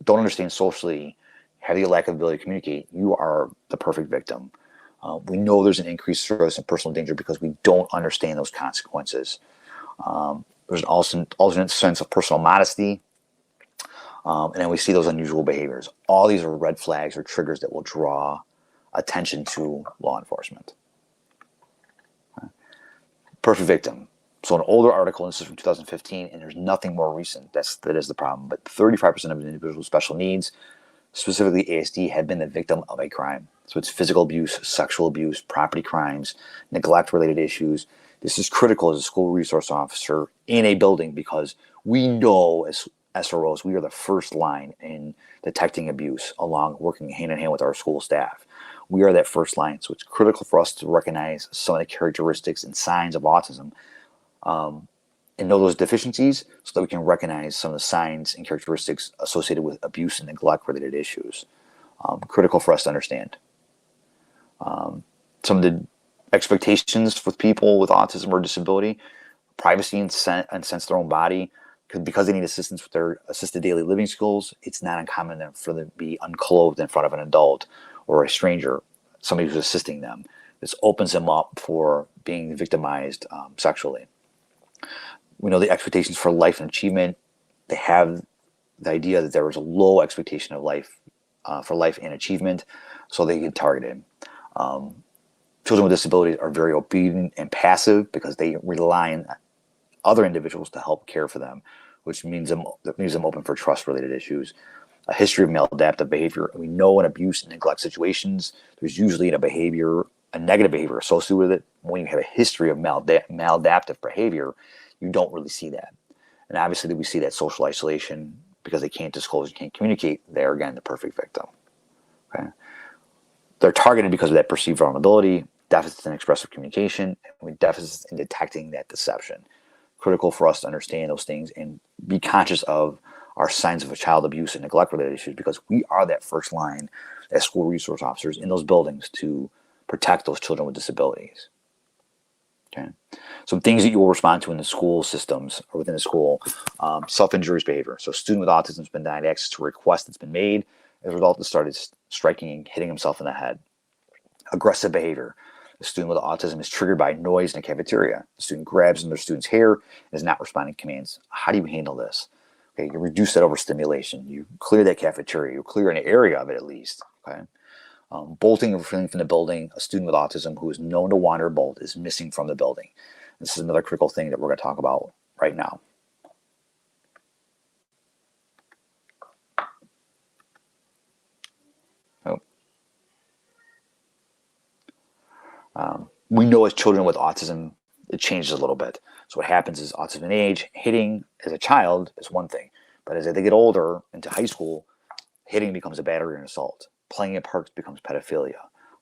don't understand socially, have the lack of ability to communicate, you are the perfect victim. We know there's an increased risk and personal danger because we don't understand those consequences. There's also an alternate sense of personal modesty. And then we see those unusual behaviors. All these are red flags or triggers that will draw attention to law enforcement. Perfect victim. So an older article, and this is from 2015, and there's nothing more recent. That is the problem. But 35% of individuals with special needs, specifically ASD, have been the victim of a crime. So it's physical abuse, sexual abuse, property crimes, neglect-related issues. This is critical as a school resource officer in a building because we know as SROs, we are the first line in detecting abuse, along working hand in hand with our school staff. We are that first line, so it's critical for us to recognize some of the characteristics and signs of autism, and know those deficiencies so that we can recognize some of the signs and characteristics associated with abuse and neglect related issues. Critical for us to understand. Some of the expectations with people with autism or disability: privacy and sense their own body. Because they need assistance with their assisted daily living skills, it's not uncommon for them to be unclothed in front of an adult or a stranger, somebody who's assisting them. This opens them up for being victimized sexually. We know the expectations for life and achievement. They have the idea that there is a low expectation of life for life and achievement, so they get targeted. Children with disabilities are very obedient and passive because they rely on other individuals to help care for them, which means them open for trust-related issues. A history of maladaptive behavior. We know in abuse and neglect situations, there's usually a negative behavior associated with it. When you have a history of maladaptive behavior, you don't really see that. And obviously we see that social isolation because they can't disclose, can't communicate. They're, again, the perfect victim. Okay? They're targeted because of that perceived vulnerability, deficits in expressive communication, and deficits in detecting that deception. Critical for us to understand those things and be conscious of our signs of a child abuse and neglect related issues, because we are that first line as school resource officers in those buildings to protect those children with disabilities. Okay. Some things that you will respond to in the school systems or within the school: self-injurious behavior. So a student with autism has been denied access to a request that's been made. As a result, they started striking and hitting himself in the head. Aggressive behavior. The student with autism is triggered by noise in a cafeteria. The student grabs another student's hair and is not responding to commands. How do you handle this? Okay, you reduce that overstimulation. You clear that cafeteria. You clear an area of it at least. Okay. Bolting or fleeing from the building. A student with autism who is known to wander or bolt is missing from the building. This is another critical thing that we're going to talk about right now. We know as children with autism, it changes a little bit. So what happens is autism in age, hitting as a child is one thing. But as they get older into high school, hitting becomes a battery and assault. Playing at parks becomes pedophilia.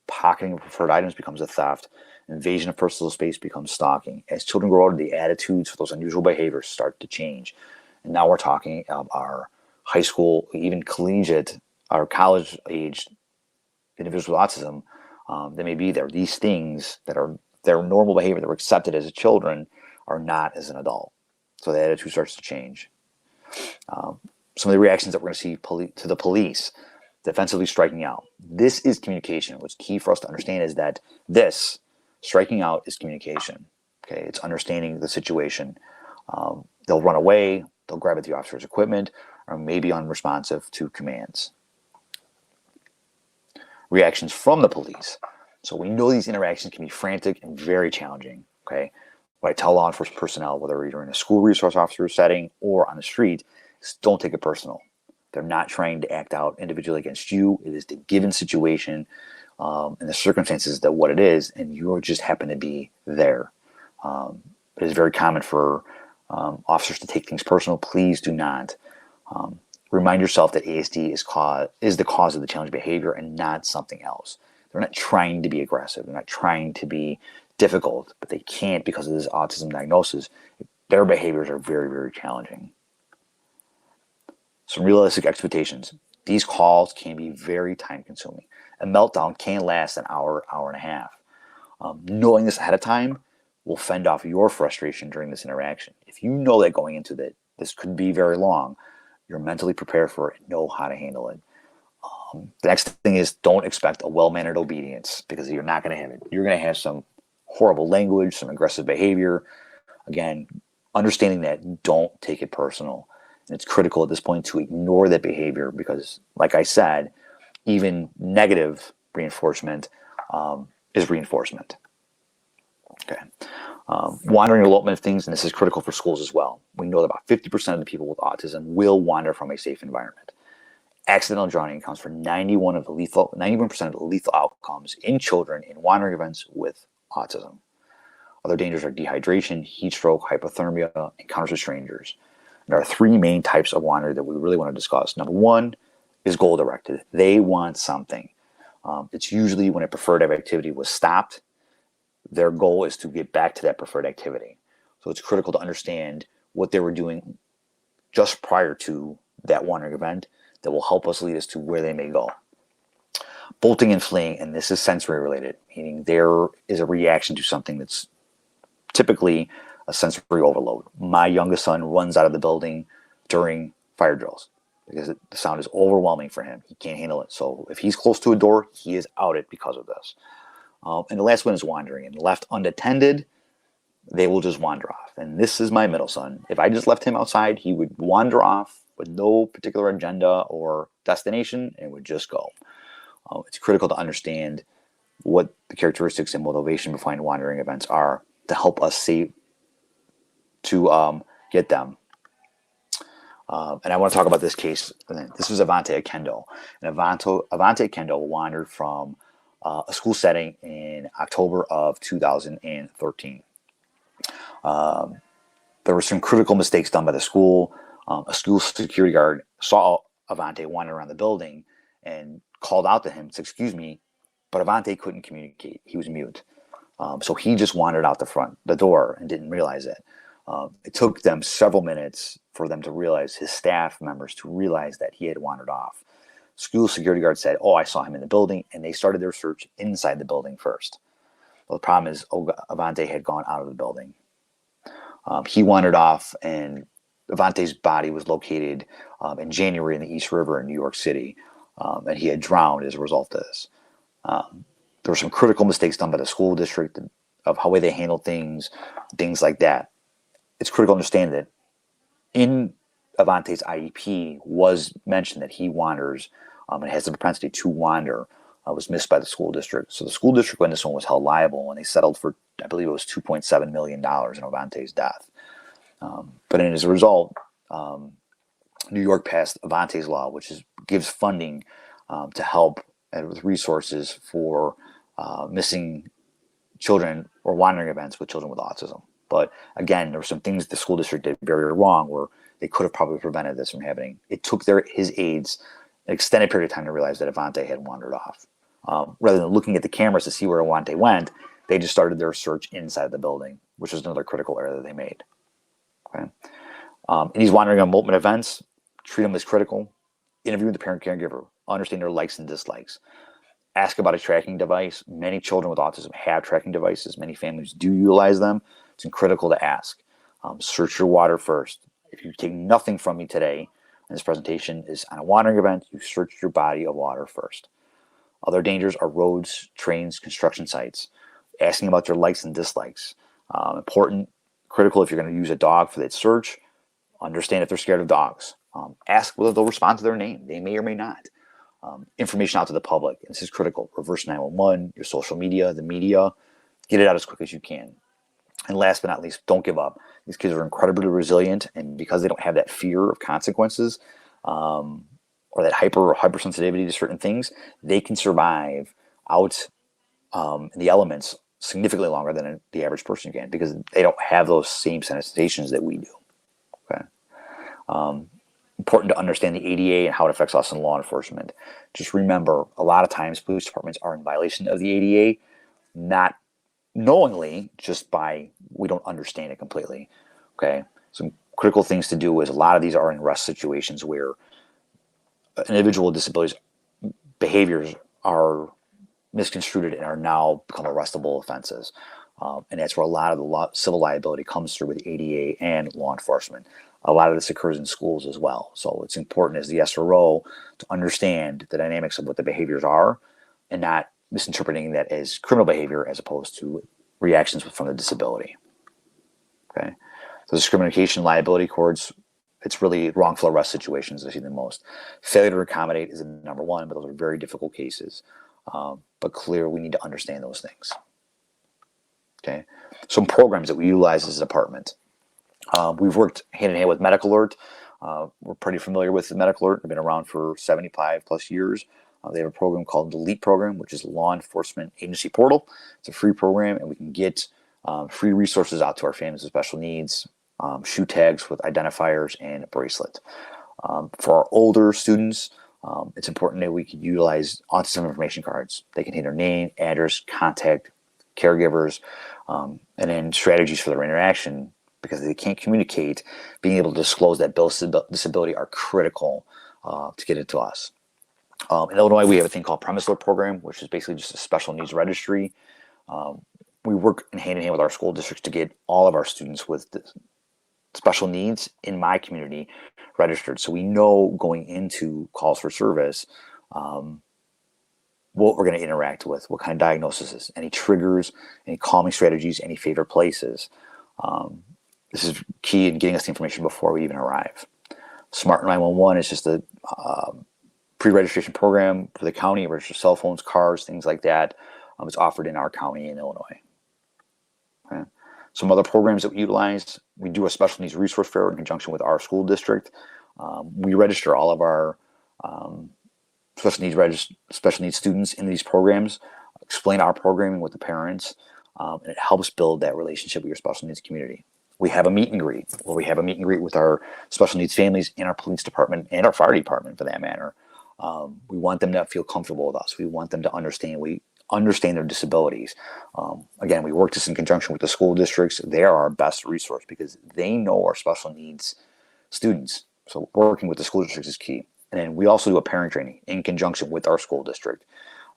Pocketing of preferred items becomes a theft. Invasion of personal space becomes stalking. As children grow older, the attitudes for those unusual behaviors start to change. And now we're talking of our high school, even collegiate, our college-aged individuals with autism. That may be there. These things that are their normal behavior that were accepted as children are not as an adult. So the attitude starts to change. Some of the reactions that we're going to see to the police: defensively striking out. This is communication. What's key for us to understand is that this striking out is communication. Okay, it's understanding the situation. They'll run away. They'll grab at the officer's equipment, or maybe unresponsive to commands. Reactions from the police. So we know these interactions can be frantic and very challenging. Okay, what I tell law enforcement personnel, whether you're in a school resource officer setting or on the street, is don't take it personal. They're not trying to act out individually against you. It is the given situation and the circumstances that what it is, and you just happen to be there. It is very common for officers to take things personal. Please do not. Remind yourself that ASD is the cause of the challenging behavior and not something else. They're not trying to be aggressive. They're not trying to be difficult, but they can't because of this autism diagnosis. Their behaviors are very, very challenging. Some realistic expectations. These calls can be very time consuming. A meltdown can last an hour, hour and a half. Knowing this ahead of time will fend off your frustration during this interaction. If you know that going into that this could be very long, you're mentally prepared for it, know how to handle it. The next thing is don't expect a well-mannered obedience, because you're not going to have it. You're going to have some horrible language, some aggressive behavior. Again, understanding that, don't take it personal. And it's critical at this point to ignore that behavior because, like I said, even negative reinforcement is reinforcement. Okay. Wandering elopement of things, and this is critical for schools as well. We know that about 50% of the people with autism will wander from a safe environment. Accidental drowning accounts for 91% of the lethal outcomes in children in wandering events with autism. Other dangers are dehydration, heat stroke, hypothermia, encounters with strangers. There are three main types of wandering that we really want to discuss. Number one is goal directed. They want something. It's usually when a preferred activity was stopped, their goal is to get back to that preferred activity. So it's critical to understand what they were doing just prior to that wandering event that will help us lead us to where they may go. Bolting and fleeing, and this is sensory related, meaning there is a reaction to something that's typically a sensory overload. My youngest son runs out of the building during fire drills because the sound is overwhelming for him. He can't handle it. So if he's close to a door, he is outed because of this. And the last one is wandering. And left unattended, they will just wander off. And this is my middle son. If I just left him outside, he would wander off with no particular agenda or destination and would just go. It's critical to understand what the characteristics and motivation behind wandering events are to help us see to get them. And I want to talk about this case. This was Avante Akendo. And Avante Akendo wandered from a school setting in October of 2013. There were some critical mistakes done by the school. A school security guard saw Avante wander around the building and called out to him, said, "Excuse me," but Avante couldn't communicate. He was mute. So he just wandered out the door and didn't realize it. It took them several minutes for them to realize, his staff members to realize that he had wandered off. School security guard said, "Oh, I saw him in the building," and they started their search inside the building first. Well, the problem is Avante had gone out of the building. He wandered off, and Avante's body was located in January in the East River in New York City, and he had drowned as a result of this. There were some critical mistakes done by the school district of how they handled things like that. It's critical to understand that in Avante's IEP was mentioned that he wanders and has the propensity to wander. Was missed by the school district. So the school district, when this one was held liable, and they settled for, I believe it was $2.7 million in Avante's death. But as a result, New York passed Avante's law, which gives funding to help and with resources for missing children or wandering events with children with autism. But again, there were some things the school district did very wrong where they could have probably prevented this from happening. It took his aides an extended period of time to realize that Avante had wandered off. Rather than looking at the cameras to see where Avante went, they just started their search inside the building, which was another critical error that they made. Okay, and he's wandering on elopement events. Treat them as critical. Interview the parent caregiver. Understand their likes and dislikes. Ask about a tracking device. Many children with autism have tracking devices. Many families do utilize them. It's critical to ask. Search your water first. If you take nothing from me today, and this presentation is on a wandering event, you search your body of water first. Other dangers are roads, trains, construction sites. Asking about their likes and dislikes. Important, critical if you're going to use a dog for that search. Understand if they're scared of dogs. Ask whether they'll respond to their name. They may or may not. Information out to the public. This is critical. Reverse 911, your social media, the media. Get it out as quick as you can. And last but not least, don't give up. These kids are incredibly resilient, and because they don't have that fear of consequences or that hypersensitivity to certain things, they can survive out in the elements significantly longer than the average person can because they don't have those same sensitizations that we do. Okay. Important to understand the ADA and how it affects us in law enforcement. Just remember, a lot of times police departments are in violation of the ADA, not knowingly, just by we don't understand it completely. Okay, some critical things to do is a lot of these are in arrest situations where an individual with disabilities behaviors are misconstrued and are now become arrestable offenses. And that's where a lot of the civil liability comes through with ADA and law enforcement. A lot of this occurs in schools as well. So it's important as the SRO to understand the dynamics of what the behaviors are and not misinterpreting that as criminal behavior as opposed to reactions from the disability. Okay, so discrimination liability courts, it's really wrongful arrest situations I see the most. Failure to accommodate is number one, but those are very difficult cases. But clearly we need to understand those things. Okay, some programs that we utilize as a department. We've worked hand in hand with Medical Alert. We're pretty familiar with the Medical Alert. They've been around for 75 plus years. They have a program called the LEAP program, which is Law Enforcement Agency Portal. It's a free program, and we can get free resources out to our families with special needs, shoe tags with identifiers, and a bracelet. For our older students, it's important that we can utilize autism information cards. They contain their name, address, contact, caregivers, and then strategies for their interaction. Because they can't communicate, being able to disclose that disability are critical to get it to us. In Illinois, we have a thing called Premise Alert Program, which is basically just a special needs registry. We work hand in hand with our school districts to get all of our students with special needs in my community registered. So we know going into calls for service what we're going to interact with, what kind of diagnosis, any triggers, any calming strategies, any favorite places. This is key in getting us the information before we even arrive. Smart 911 is just a pre-registration program for the county. It registers cell phones, cars, things like that. It's offered in our county in Illinois. Okay. Some other programs that we utilize, we do a special needs resource fair in conjunction with our school district. We register all of our special needs students in these programs, explain our programming with the parents, and it helps build that relationship with your special needs community. We have a meet and greet, where we have a meet and greet with our special needs families in our police department and our fire department, for that matter. We want them to feel comfortable with us. We want them to understand their disabilities. Again, we work this in conjunction with the school districts. They are our best resource because they know our special needs students. So working with the school districts is key. And then we also do a parent training in conjunction with our school district.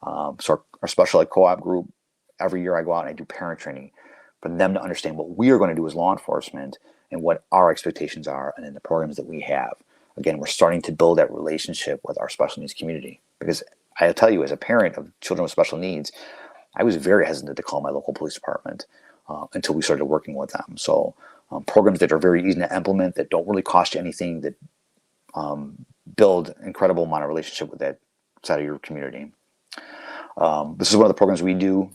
So our special ed co-op group, every year I go out and I do parent training for them to understand what we are going to do as law enforcement and what our expectations are, and then the programs that we have. Again, we're starting to build that relationship with our special needs community, because I'll tell you, as a parent of children with special needs, I was very hesitant to call my local police department until we started working with them. So programs that are very easy to implement, that don't really cost you anything, that build an incredible amount of relationship with that side of your community. This is one of the programs we do.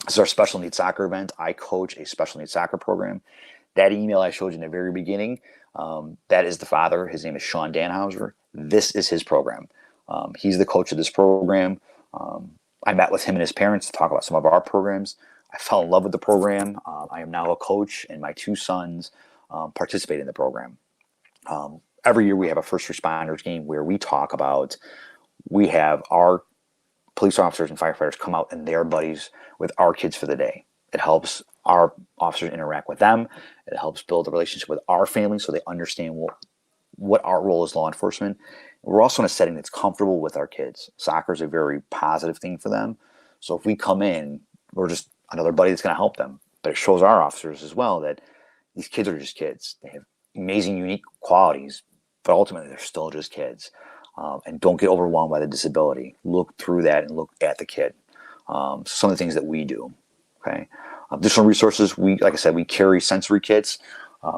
This is our special needs soccer event. I coach a special needs soccer program. That email I showed you in the very beginning, that is the father. His name is Sean Danhauser. This is his program. He's the coach of this program. I met with him and his parents to talk about some of our programs. I fell in love with the program. I am now a coach, and my two sons participate in the program. Every year we have a first responders game where we have our police officers and firefighters come out and their buddies with our kids for the day. It helps our officers interact with them. It helps build a relationship with our family so they understand what our role is law enforcement. We're also in a setting that's comfortable with our kids. Soccer is a very positive thing for them. So if we come in, we're just another buddy that's going to help them. But it shows our officers as well that these kids are just kids. They have amazing, unique qualities, but ultimately they're still just kids. And don't get overwhelmed by the disability. Look through that and look at the kid. Some of the things that we do. Okay. Additional resources. Like I said, we carry sensory kits.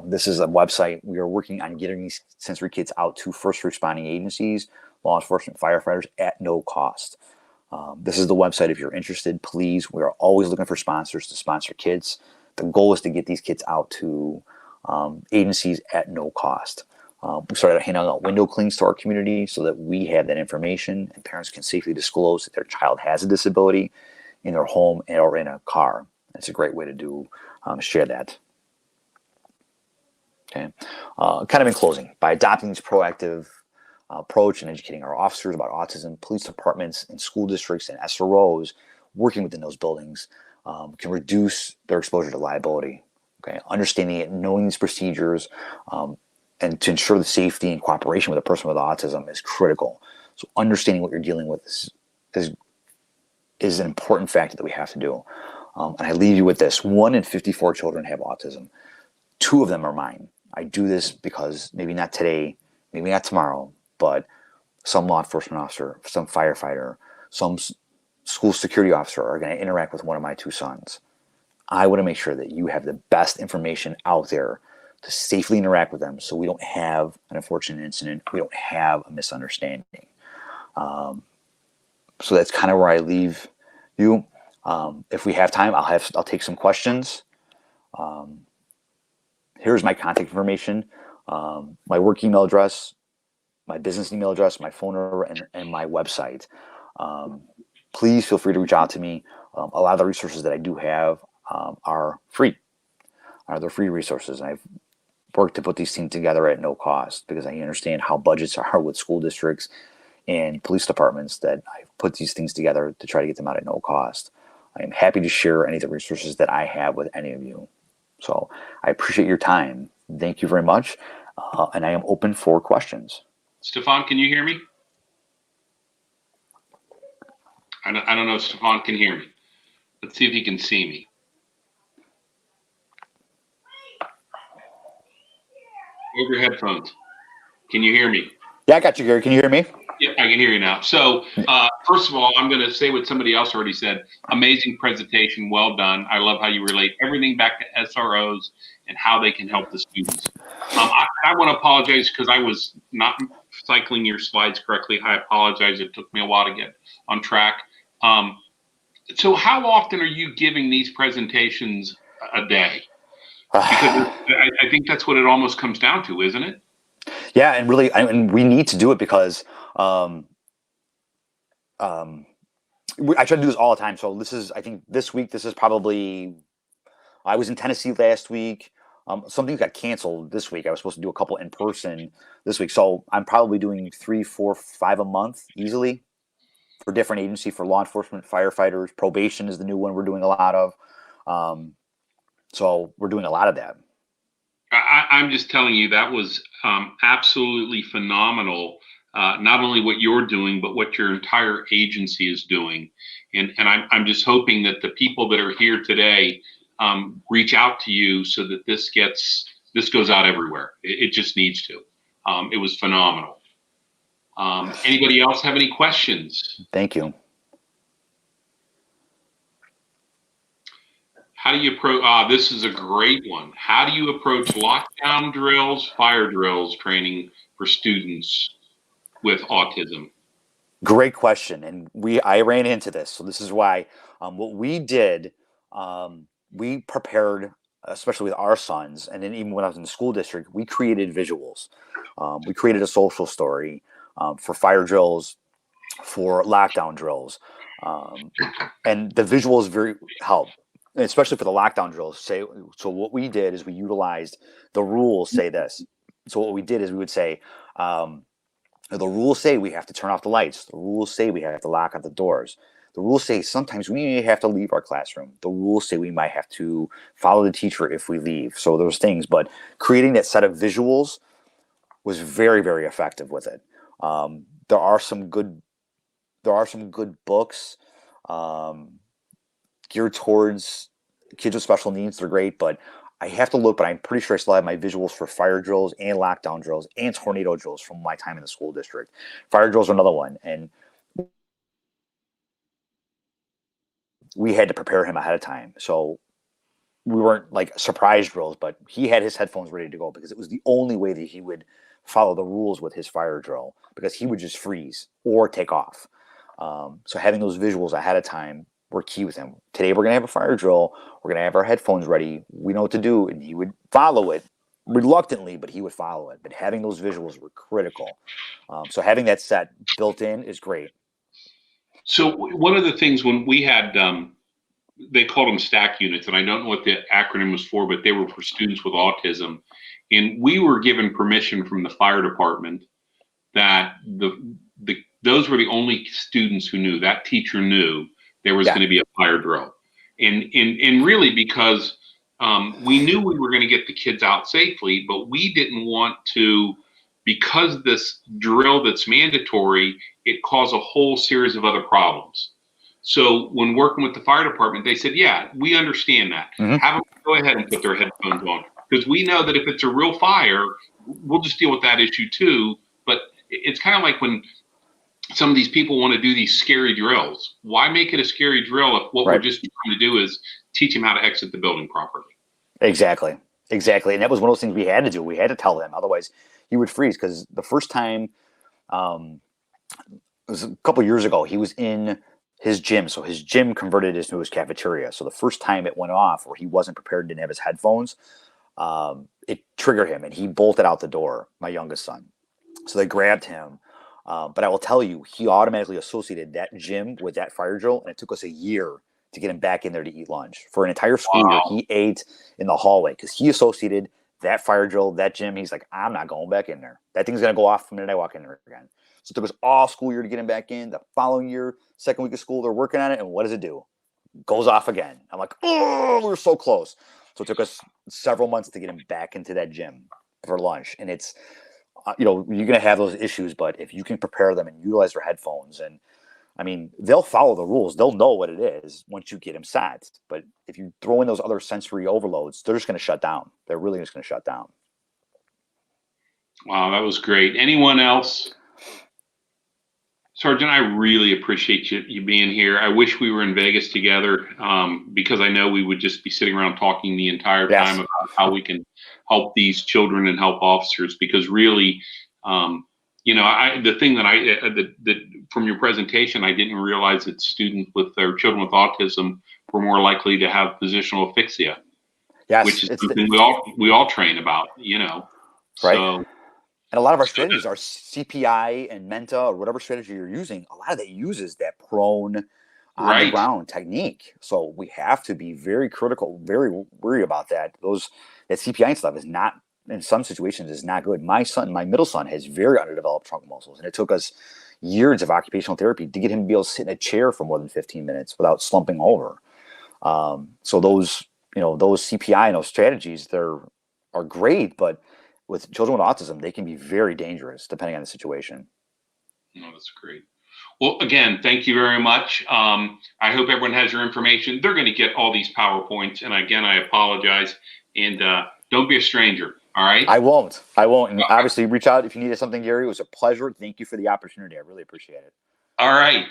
This is a website. We are working on getting these sensory kits out to first responding agencies, law enforcement, firefighters at no cost. This is the website if you're interested. Please, we are always looking for sponsors to sponsor kits. The goal is to get these kits out to agencies at no cost. We started handing out window cleans to our community so that we have that information and parents can safely disclose that their child has a disability in their home or in a car. It's a great way to share that. Okay. Kind of in closing, by adopting this proactive approach and educating our officers about autism, police departments and school districts and SROs working within those buildings can reduce their exposure to liability. Okay. Understanding it, knowing these procedures, and to ensure the safety and cooperation with a person with autism is critical. So understanding what you're dealing with is an important factor that we have to do. And I leave you with this. 1 in 54 children have autism. 2 of them are mine. I do this because maybe not today, maybe not tomorrow, but some law enforcement officer, some firefighter, some school security officer are going to interact with one of my 2 sons. I want to make sure that you have the best information out there to safely interact with them so we don't have an unfortunate incident, we don't have a misunderstanding. So that's kind of where I leave you. If we have time, I'll take some questions. Here's my contact information, my work email address, my business email address, my phone number, and my website. Please feel free to reach out to me. A lot of the resources that I do have are free. They're free resources. And I've worked to put these things together at no cost because I understand how budgets are with school districts and police departments, that I've put these things together to try to get them out at no cost. I am happy to share any of the resources that I have with any of you. So I appreciate your time. Thank you very much. And I am open for questions. Stefan, can you hear me? I don't know if Stefan can hear me. Let's see if he can see me. Over your headphones. Can you hear me? Yeah, I got you, Gary. Can you hear me? Yeah, I can hear you now. So first of all, I'm going to say what somebody else already said. Amazing presentation. Well done. I love how you relate everything back to SROs and how they can help the students. I want to apologize because I was not cycling your slides correctly. I apologize. It took me a while to get on track. So how often are you giving these presentations a day? Because I think that's what it almost comes down to, isn't it? Yeah, and really, and we need to do it because I try to do this all the time. So this is, I think this week, this is probably, I was in Tennessee last week. Something got canceled this week. I was supposed to do a couple in person this week. So I'm probably doing 3, 4, 5 a month easily for different agency, for law enforcement, firefighters. Probation is the new one we're doing a lot of. So we're doing a lot of that. I'm just telling you, that was absolutely phenomenal. Not only what you're doing, but what your entire agency is doing. And I'm just hoping that the people that are here today reach out to you so that this goes out everywhere. It just needs to. It was phenomenal. Anybody else have any questions? Thank you. How do you approach? This is a great one. How do you approach lockdown drills, fire drills training for students with autism? Great question, and I ran into this, so this is why. What we did, we prepared, especially with our sons, and then even when I was in the school district, we created visuals. We created a social story for fire drills, for lockdown drills, and the visuals very help. Especially for the lockdown drills. So what we did is we utilized the rules say this. So what we did is we would say, the rules say we have to turn off the lights. The rules say we have to lock up the doors. The rules say sometimes we may have to leave our classroom. The rules say we might have to follow the teacher if we leave. So those things, but creating that set of visuals was very, very effective with it. There are some good books geared towards kids with special needs. They're great, but I have to look, but I'm pretty sure I still have my visuals for fire drills and lockdown drills and tornado drills from my time in the school district. Fire drills are another one. And we had to prepare him ahead of time. So we weren't like surprise drills, but he had his headphones ready to go because it was the only way that he would follow the rules with his fire drill, because he would just freeze or take off. So having those visuals ahead of time were key with him. Today we're going to have a fire drill. We're going to have our headphones ready. We know what to do. And he would follow it reluctantly, but he would follow it. But having those visuals were critical. So having that set built in is great. So one of the things when we had, they called them stack units, and I don't know what the acronym was for, but they were for students with autism. And we were given permission from the fire department that those were the only students who knew, that teacher knew there was going to be a fire drill. And really because we knew we were going to get the kids out safely, but we didn't want to, because this drill that's mandatory, it caused a whole series of other problems. So when working with the fire department, they said, yeah, we understand that. Mm-hmm. Have them go ahead and put their headphones on, because we know that if it's a real fire, we'll just deal with that issue too. But it's kind of like when some of these people want to do these scary drills. Why make it a scary drill if what we're just trying to do is teach them how to exit the building properly? Exactly. And that was one of those things we had to do. We had to tell them, otherwise he would freeze. Because the first time, it was a couple of years ago, he was in his gym. So his gym converted into his cafeteria. So the first time it went off, where he wasn't prepared, didn't have his headphones, it triggered him, and he bolted out the door. My youngest son. So they grabbed him. But I will tell you, he automatically associated that gym with that fire drill, and it took us a year to get him back in there to eat lunch. For an entire school year, he ate in the hallway because he associated that fire drill, that gym. He's like, I'm not going back in there. That thing's going to go off the minute I walk in there again. So it took us all school year to get him back in. The following year, second week of school, they're working on it, and what does it do? Goes off again. I'm like, oh, we were so close. So it took us several months to get him back into that gym for lunch. And it's, you're going to have those issues, but if you can prepare them and utilize their headphones, and I mean, they'll follow the rules. They'll know what it is once you get them set. But if you throw in those other sensory overloads, they're just going to shut down. They're really just going to shut down. Wow, that was great. Anyone else? Sergeant, I really appreciate you being here. I wish we were in Vegas together, because I know we would just be sitting around talking the entire time about how we can help these children and help officers. Because really, the thing that from your presentation, I didn't realize that students with their children with autism were more likely to have positional asphyxia. Yes, which is something we all train about, Right. So, and a lot of our strategies are CPI and Menta, or whatever strategy you're using. A lot of that uses that prone on the ground technique. So we have to be very critical, very worried about that. That CPI and stuff is not, in some situations, is not good. My middle son, has very underdeveloped trunk muscles, and it took us years of occupational therapy to get him to be able to sit in a chair for more than 15 minutes without slumping over. So those CPI and those strategies, are great, but with children with autism, they can be very dangerous depending on the situation. No, that's great. Well, again, thank you very much. I hope everyone has your information. They're going to get all these PowerPoints. And again, I apologize. And don't be a stranger. All right. I won't. And obviously reach out if you needed something, Gary. It was a pleasure. Thank you for the opportunity. I really appreciate it. All right.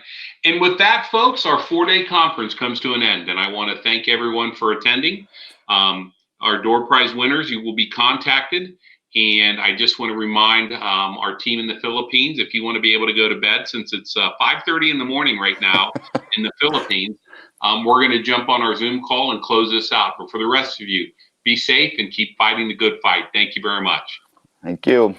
And with that, folks, our 4-day conference comes to an end. And I want to thank everyone for attending. Our door prize winners, you will be contacted. And I just want to remind our team in the Philippines, if you want to be able to go to bed, since it's 5:30 in the morning right now in the Philippines, we're going to jump on our Zoom call and close this out. But for the rest of you, be safe and keep fighting the good fight. Thank you very much. Thank you.